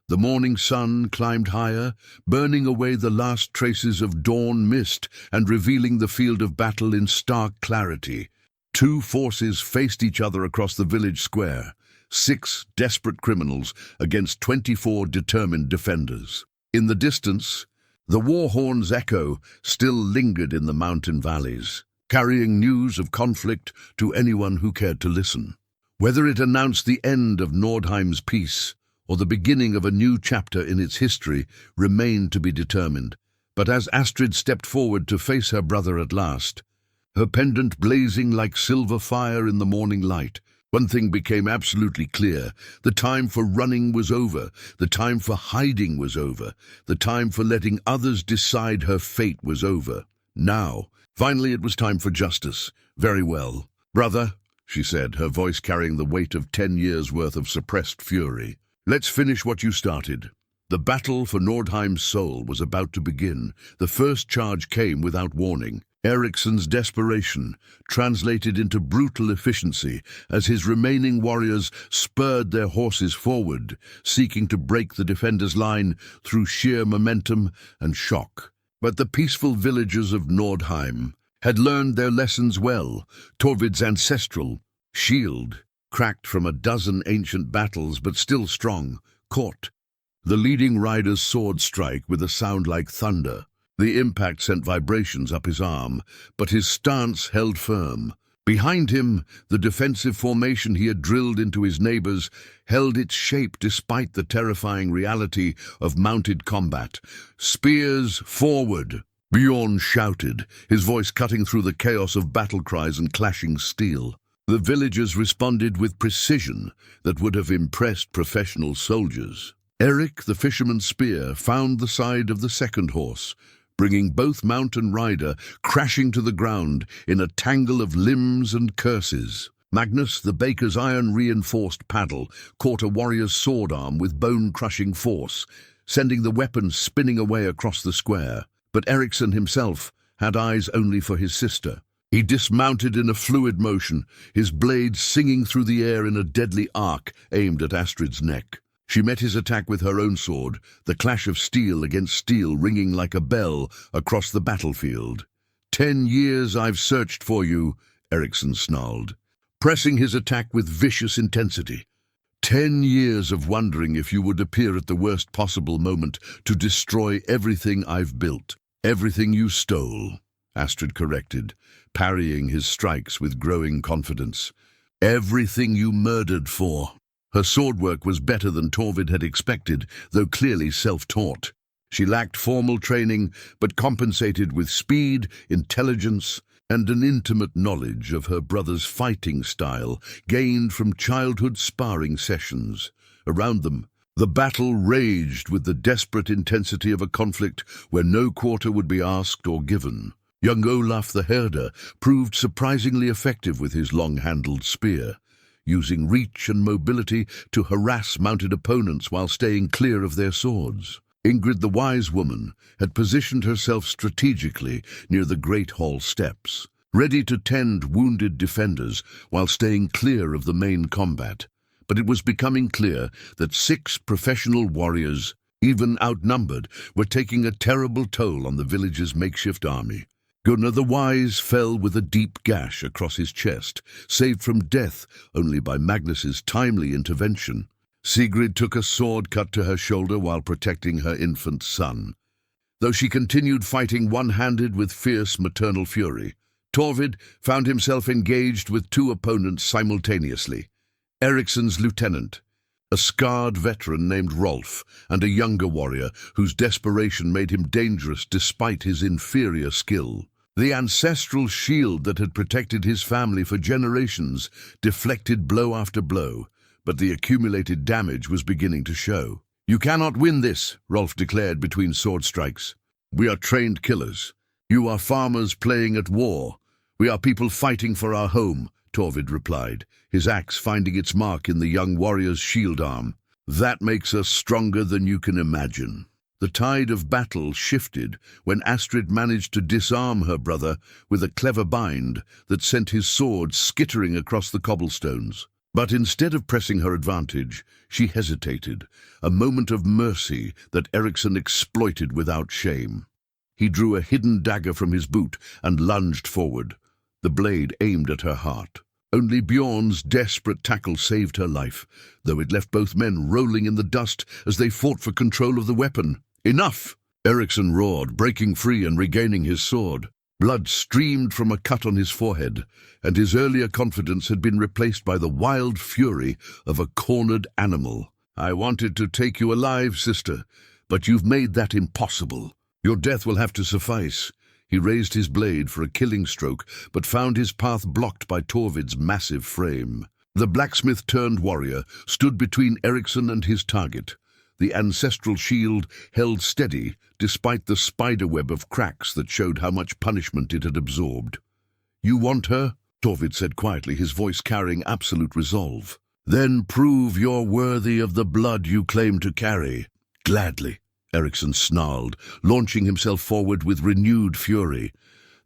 A: The morning sun climbed higher, burning away the last traces of dawn mist and revealing the field of battle in stark clarity. 2 forces faced each other across the village square, 6 desperate criminals against 24 determined defenders. In the distance, the war horn's echo still lingered in the mountain valleys, carrying news of conflict to anyone who cared to listen. Whether it announced the end of Nordheim's peace or the beginning of a new chapter in its history remained to be determined. But as Astrid stepped forward to face her brother at last, her pendant blazing like silver fire in the morning light, one thing became absolutely clear. The time for running was over. The time for hiding was over. The time for letting others decide her fate was over. Now, finally it was time for justice. Very well. Brother, she said, her voice carrying the weight of 10 years' worth of suppressed fury. Let's finish what you started. The battle for Nordheim's soul was about to begin. The first charge came without warning. Ericsson's desperation translated into brutal efficiency as his remaining warriors spurred their horses forward, seeking to break the defenders' line through sheer momentum and shock. But the peaceful villagers of Nordheim had learned their lessons well. Torvid's ancestral shield, cracked from a dozen ancient battles but still strong, caught. The leading rider's sword strike with a sound like thunder. The impact sent vibrations up his arm, but his stance held firm. Behind him, the defensive formation he had drilled into his neighbors held its shape despite the terrifying reality of mounted combat. "Spears forward!" Bjorn shouted, his voice cutting through the chaos of battle cries and clashing steel. The villagers responded with precision that would have impressed professional soldiers. Eric, the fisherman's spear, found the side of the second horse, bringing both mount and rider crashing to the ground in a tangle of limbs and curses. Magnus, the baker's iron-reinforced paddle, caught a warrior's sword arm with bone-crushing force, sending the weapon spinning away across the square. But Ericsson himself had eyes only for his sister. He dismounted in a fluid motion, his blade singing through the air in a deadly arc aimed at Astrid's neck. She met his attack with her own sword, the clash of steel against steel ringing like a bell across the battlefield. 10 years I've searched for you," Ericsson snarled, pressing his attack with vicious intensity. 10 years of wondering if you would appear at the worst possible moment to destroy everything I've built. Everything you stole, Astrid corrected, parrying his strikes with growing confidence. Everything you murdered for. Her swordwork was better than Torvid had expected, though clearly self-taught. She lacked formal training, but compensated with speed, intelligence, and an intimate knowledge of her brother's fighting style, gained from childhood sparring sessions. Around them, the battle raged with the desperate intensity of a conflict where no quarter would be asked or given. Young Olaf the herder proved surprisingly effective with his long-handled spear, using reach and mobility to harass mounted opponents while staying clear of their swords. Ingrid the wise woman had positioned herself strategically near the Great Hall steps, ready to tend wounded defenders while staying clear of the main combat. But it was becoming clear that 6 professional warriors, even outnumbered, were taking a terrible toll on the village's makeshift army. Gunnar the Wise fell with a deep gash across his chest, saved from death only by Magnus's timely intervention. Sigrid took a sword cut to her shoulder while protecting her infant son. Though she continued fighting one-handed with fierce maternal fury, Torvid found himself engaged with 2 opponents simultaneously. Ericsson's lieutenant, a scarred veteran named Rolf, and a younger warrior whose desperation made him dangerous despite his inferior skill. The ancestral shield that had protected his family for generations deflected blow after blow, but the accumulated damage was beginning to show. "You cannot win this," Rolf declared between sword strikes. "We are trained killers. You are farmers playing at war. We are people fighting for our home," Torvid replied, his axe finding its mark in the young warrior's shield arm. "That makes us stronger than you can imagine." The tide of battle shifted when Astrid managed to disarm her brother with a clever bind that sent his sword skittering across the cobblestones. But instead of pressing her advantage, she hesitated, a moment of mercy that Ericsson exploited without shame. He drew a hidden dagger from his boot and lunged forward, the blade aimed at her heart. Only Bjorn's desperate tackle saved her life, though it left both men rolling in the dust as they fought for control of the weapon. "Enough!" Ericsson roared, breaking free and regaining his sword. Blood streamed from a cut on his forehead, and his earlier confidence had been replaced by the wild fury of a cornered animal. "I wanted to take you alive, sister, but you've made that impossible. Your death will have to suffice." He raised his blade for a killing stroke, but found his path blocked by Torvid's massive frame. The blacksmith-turned warrior stood between Ericsson and his target. The ancestral shield held steady despite the spiderweb of cracks that showed how much punishment it had absorbed. "You want her?" Torvid said quietly, his voice carrying absolute resolve. "Then prove you're worthy of the blood you claim to carry." "Gladly," Ericsson snarled, launching himself forward with renewed fury.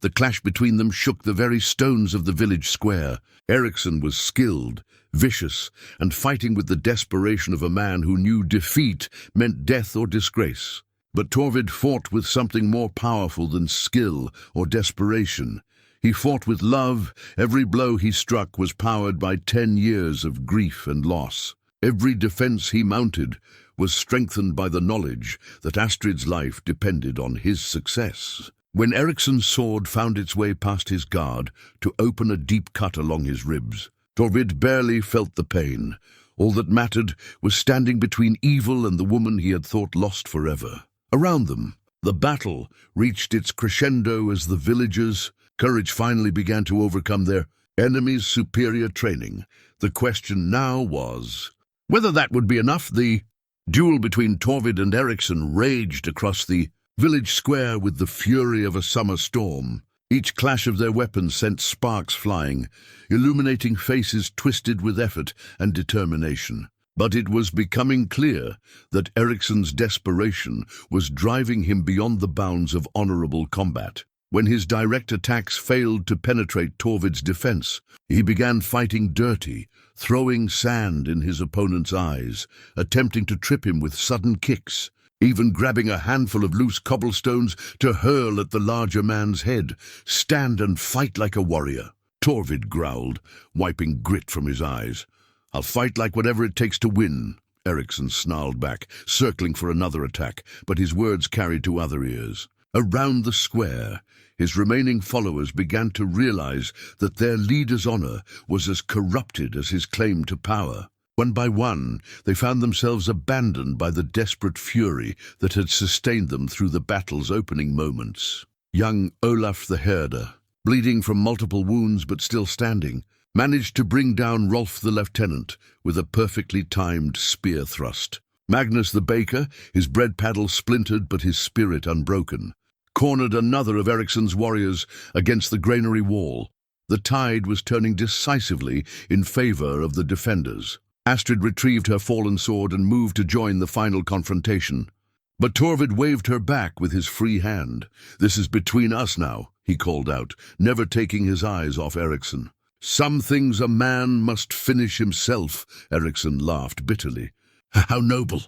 A: The clash between them shook the very stones of the village square. Ericsson was skilled, vicious, and fighting with the desperation of a man who knew defeat meant death or disgrace. But Torvid fought with something more powerful than skill or desperation. He fought with love. Every blow he struck was powered by 10 years of grief and loss. Every defense he mounted was strengthened by the knowledge that Astrid's life depended on his success. When Ericsson's sword found its way past his guard to open a deep cut along his ribs, Torvid barely felt the pain. All that mattered was standing between evil and the woman he had thought lost forever. Around them, the battle reached its crescendo as the villagers' courage finally began to overcome their enemy's superior training. The question now was whether that would be enough. The duel between Torvid and Ericsson raged across the village square with the fury of a summer storm. Each clash of their weapons sent sparks flying, illuminating faces twisted with effort and determination. But it was becoming clear that Ericsson's desperation was driving him beyond the bounds of honorable combat. When his direct attacks failed to penetrate Torvid's defense, he began fighting dirty, throwing sand in his opponent's eyes, attempting to trip him with sudden kicks, even grabbing a handful of loose cobblestones to hurl at the larger man's head. "Stand and fight like a warrior," Torvid growled, wiping grit from his eyes. "I'll fight like whatever it takes to win," Ericsson snarled back, circling for another attack, but his words carried to other ears. Around the square, his remaining followers began to realize that their leader's honor was as corrupted as his claim to power. One by one, they found themselves abandoned by the desperate fury that had sustained them through the battle's opening moments. Young Olaf the herder, bleeding from multiple wounds but still standing, managed to bring down Rolf the lieutenant with a perfectly timed spear thrust. Magnus the baker, his bread paddle splintered but his spirit unbroken, cornered another of Ericsson's warriors against the granary wall. The tide was turning decisively in favor of the defenders. Astrid retrieved her fallen sword and moved to join the final confrontation. But Torvid waved her back with his free hand. "This is between us now," he called out, never taking his eyes off Ericsson. "Some things a man must finish himself," Ericsson laughed bitterly. "How noble!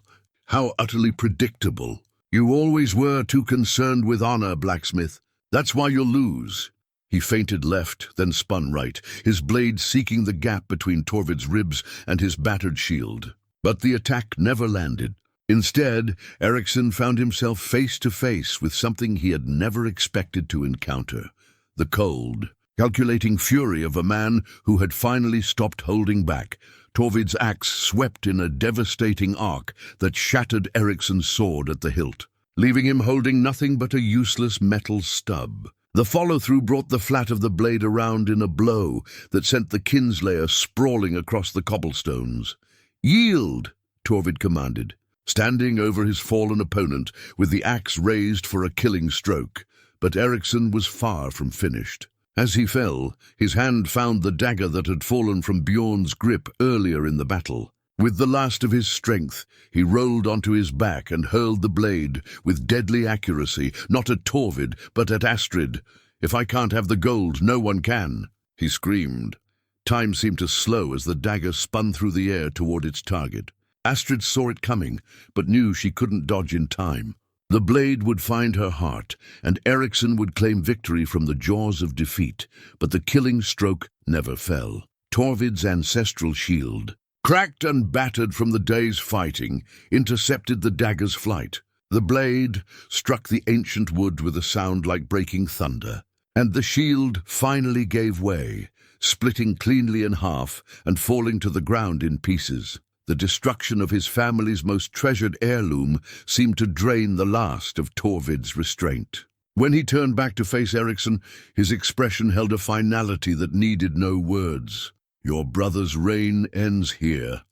A: How utterly predictable! You always were too concerned with honor, blacksmith. That's why you'll lose." He feinted left, then spun right, his blade seeking the gap between Torvid's ribs and his battered shield. But the attack never landed. Instead, Ericsson found himself face to face with something he had never expected to encounter: the cold, calculating fury of a man who had finally stopped holding back. Torvid's axe swept in a devastating arc that shattered Ericsson's sword at the hilt, leaving him holding nothing but a useless metal stub. The follow-through brought the flat of the blade around in a blow that sent the kinslayer sprawling across the cobblestones. "Yield!" Torvid commanded, standing over his fallen opponent with the axe raised for a killing stroke. But Ericsson was far from finished. As he fell, his hand found the dagger that had fallen from Bjorn's grip earlier in the battle. With the last of his strength, he rolled onto his back and hurled the blade with deadly accuracy, not at Torvid, but at Astrid. "If I can't have the gold, no one can," he screamed. Time seemed to slow as the dagger spun through the air toward its target. Astrid saw it coming, but knew she couldn't dodge in time. The blade would find her heart, and Ericsson would claim victory from the jaws of defeat, but the killing stroke never fell. Torvid's ancestral shield, cracked and battered from the day's fighting, intercepted the dagger's flight. The blade struck the ancient wood with a sound like breaking thunder, and the shield finally gave way, splitting cleanly in half and falling to the ground in pieces. The destruction of his family's most treasured heirloom seemed to drain the last of Torvid's restraint. When he turned back to face Ericsson, his expression held a finality that needed no words. "Your brother's reign ends here,"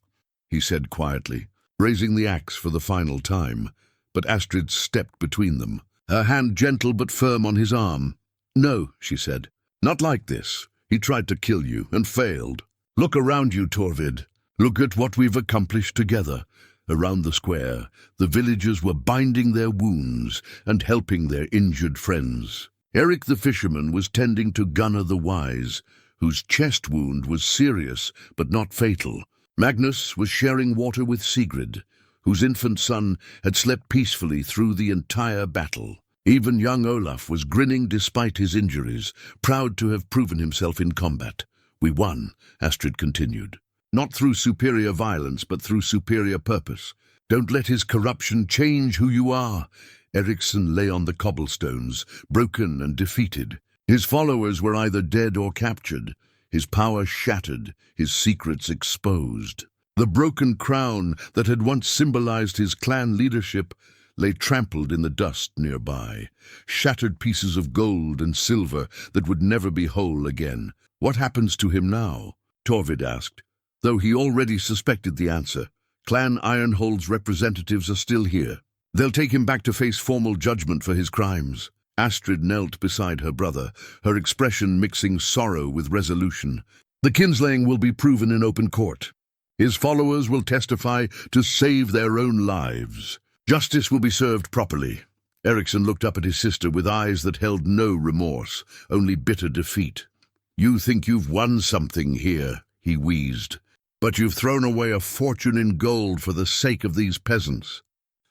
A: he said quietly, raising the axe for the final time. But Astrid stepped between them, her hand gentle but firm on his arm. "No," she said, "not like this. He tried to kill you and failed. Look around you, Torvid. Look at what we've accomplished together." Around the square, the villagers were binding their wounds and helping their injured friends. Eric the fisherman was tending to Gunnar the wise, whose chest wound was serious but not fatal. Magnus was sharing water with Sigrid, whose infant son had slept peacefully through the entire battle. Even young Olaf was grinning despite his injuries, proud to have proven himself in combat. "We won," Astrid continued. "Not through superior violence, but through superior purpose. Don't let his corruption change who you are. Eriksson lay on the cobblestones, broken and defeated. His followers were either dead or captured, his power shattered, his secrets exposed. The broken crown that had once symbolized his clan leadership lay trampled in the dust nearby, shattered pieces of gold and silver that would never be whole again. What happens to him now? Torvid asked, though he already suspected the answer. Clan Ironhold's representatives are still here. They'll take him back to face formal judgment for his crimes. Astrid knelt beside her brother, her expression mixing sorrow with resolution. The kinslaying will be proven in open court. His followers will testify to save their own lives. Justice will be served properly. Eriksson looked up at his sister with eyes that held no remorse, only bitter defeat. You think you've won something here, he wheezed, but you've thrown away a fortune in gold for the sake of these peasants.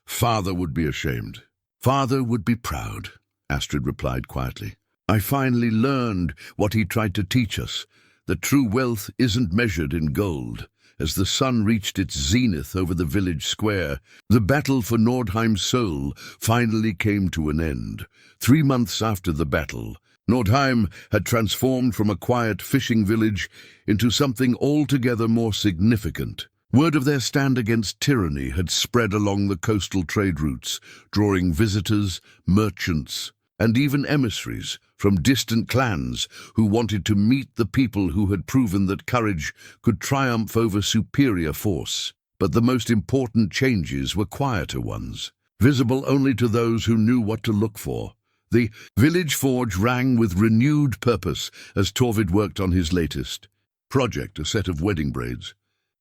A: Father would be ashamed. Father would be proud, Astrid replied quietly. I finally learned what he tried to teach us, that true wealth isn't measured in gold. As the sun reached its zenith over the village square, the battle for Nordheim's soul finally came to an end. 3 months after the battle, Nordheim had transformed from a quiet fishing village into something altogether more significant. Word of their stand against tyranny had spread along the coastal trade routes, drawing visitors, merchants, and even emissaries from distant clans who wanted to meet the people who had proven that courage could triumph over superior force. But the most important changes were quieter ones, visible only to those who knew what to look for. The village forge rang with renewed purpose as Torvid worked on his latest project, a set of wedding braids,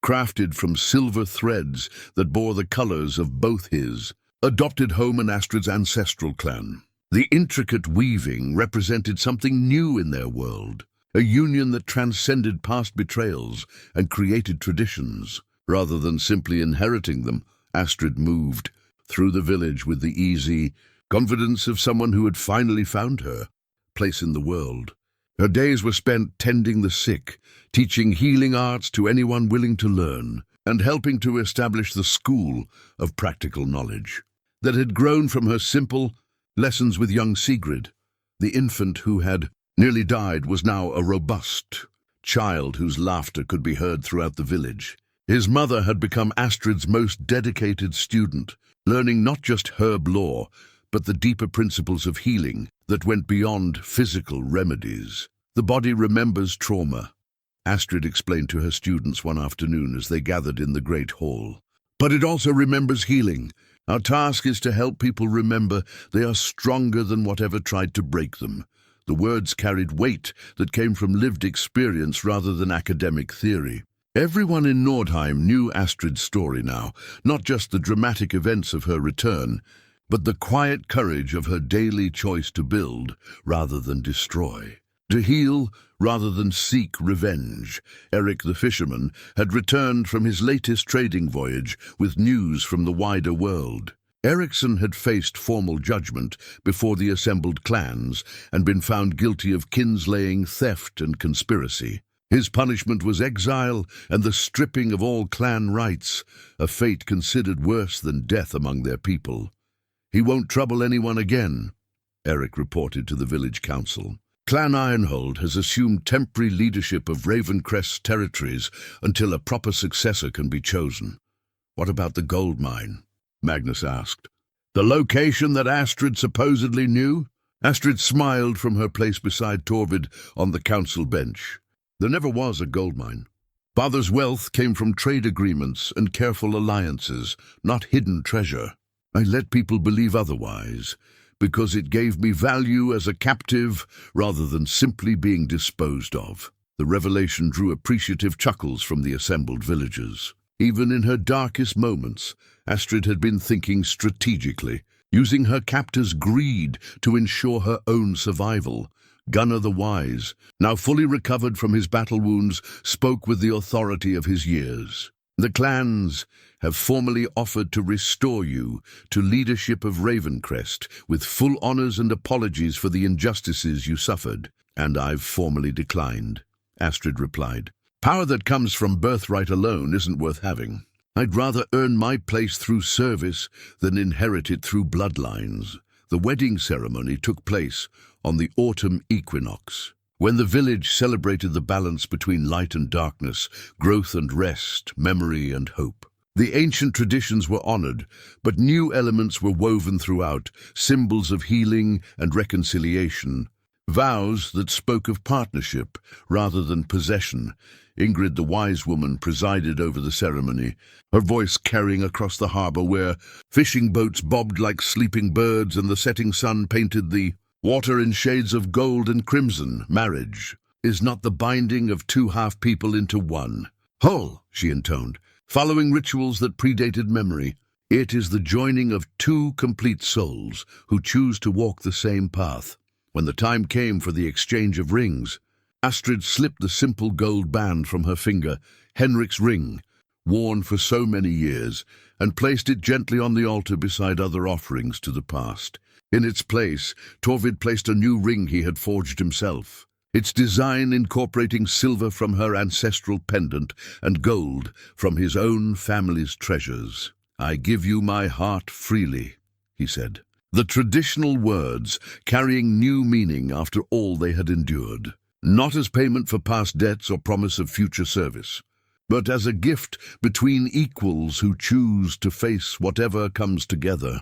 A: crafted from silver threads that bore the colors of both his adopted home and Astrid's ancestral clan. The intricate weaving represented something new in their world, a union that transcended past betrayals and created traditions. Rather than simply inheriting them, Astrid moved through the village with the easy confidence of someone who had finally found her place in the world. Her days were spent tending the sick, teaching healing arts to anyone willing to learn, and helping to establish the school of practical knowledge that had grown from her simple lessons with young Sigrid. The infant who had nearly died was now a robust child whose laughter could be heard throughout the village. His mother had become Astrid's most dedicated student, learning not just herb lore, but the deeper principles of healing that went beyond physical remedies. The body remembers trauma, Astrid explained to her students one afternoon as they gathered in the great hall. But it also remembers healing. Our task is to help people remember they are stronger than whatever tried to break them. The words carried weight that came from lived experience rather than academic theory. Everyone in Nordheim knew Astrid's story now, not just the dramatic events of her return, but the quiet courage of her daily choice to build rather than destroy, to heal rather than seek revenge. Eric the fisherman had returned from his latest trading voyage with news from the wider world. Eriksson had faced formal judgment before the assembled clans and been found guilty of kinslaying, theft, and conspiracy. His punishment was exile and the stripping of all clan rights, a fate considered worse than death among their people. He won't trouble anyone again, Eric reported to the village council. Clan Ironhold has assumed temporary leadership of Ravencrest's territories until a proper successor can be chosen. What about the gold mine? Magnus asked. The location that Astrid supposedly knew? Astrid smiled from her place beside Torvid on the council bench. There never was a gold mine. Father's wealth came from trade agreements and careful alliances, not hidden treasure. I let people believe otherwise, because it gave me value as a captive rather than simply being disposed of. The revelation drew appreciative chuckles from the assembled villagers. Even in her darkest moments, Astrid had been thinking strategically, using her captor's greed to ensure her own survival. Gunnar the Wise, now fully recovered from his battle wounds, spoke with the authority of his years. The clans have formally offered to restore you to leadership of Ravencrest with full honors and apologies for the injustices you suffered, and I've formally declined, Astrid replied. Power that comes from birthright alone isn't worth having. I'd rather earn my place through service than inherit it through bloodlines. The wedding ceremony took place on the autumn equinox, when the village celebrated the balance between light and darkness, growth and rest, memory and hope. The ancient traditions were honored, but new elements were woven throughout, symbols of healing and reconciliation, vows that spoke of partnership rather than possession. Ingrid, the wise woman, presided over the ceremony, her voice carrying across the harbor where fishing boats bobbed like sleeping birds and the setting sun painted the water in shades of gold and crimson. Marriage is not the binding of two half-people into one whole, she intoned, following rituals that predated memory. It is the joining of two complete souls who choose to walk the same path. When the time came for the exchange of rings, Astrid slipped the simple gold band from her finger, Henrik's ring, worn for so many years, and placed it gently on the altar beside other offerings to the past. In its place, Torvid placed a new ring he had forged himself, its design incorporating silver from her ancestral pendant and gold from his own family's treasures. "I give you my heart freely," he said, the traditional words carrying new meaning after all they had endured. Not as payment for past debts or promise of future service, but as a gift between equals who choose to face whatever comes together.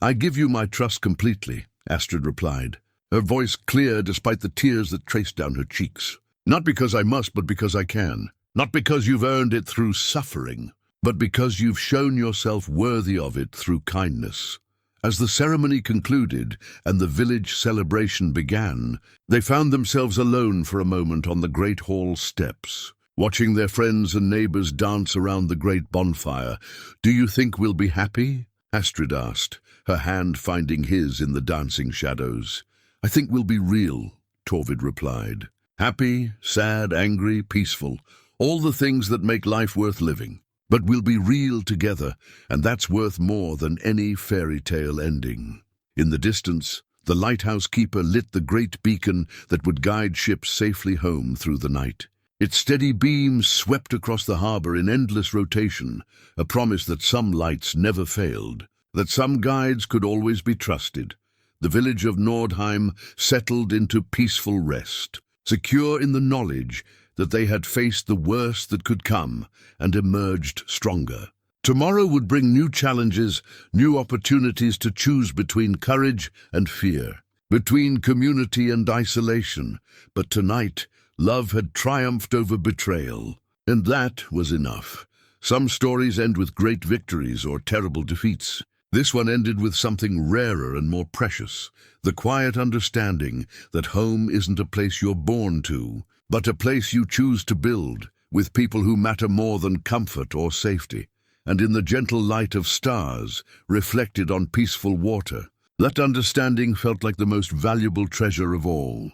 A: "I give you my trust completely," Astrid replied, her voice clear despite the tears that traced down her cheeks. "Not because I must, but because I can. Not because you've earned it through suffering, but because you've shown yourself worthy of it through kindness." As the ceremony concluded and the village celebration began, they found themselves alone for a moment on the great hall steps, watching their friends and neighbors dance around the great bonfire. "Do you think we'll be happy?" Astrid asked, her hand finding his in the dancing shadows. "I think we'll be real," Torvid replied. "Happy, sad, angry, peaceful, all the things that make life worth living. But we'll be real together, and that's worth more than any fairy tale ending." In the distance, the lighthouse keeper lit the great beacon that would guide ships safely home through the night. Its steady beams swept across the harbor in endless rotation, a promise that some lights never failed, that some guides could always be trusted. The village of Nordheim settled into peaceful rest, secure in the knowledge that they had faced the worst that could come and emerged stronger. Tomorrow would bring new challenges, new opportunities to choose between courage and fear, between community and isolation. But tonight, love had triumphed over betrayal, and that was enough. Some stories end with great victories or terrible defeats. This one ended with something rarer and more precious, the quiet understanding that home isn't a place you're born to, but a place you choose to build, with people who matter more than comfort or safety. And in the gentle light of stars, reflected on peaceful water, that understanding felt like the most valuable treasure of all.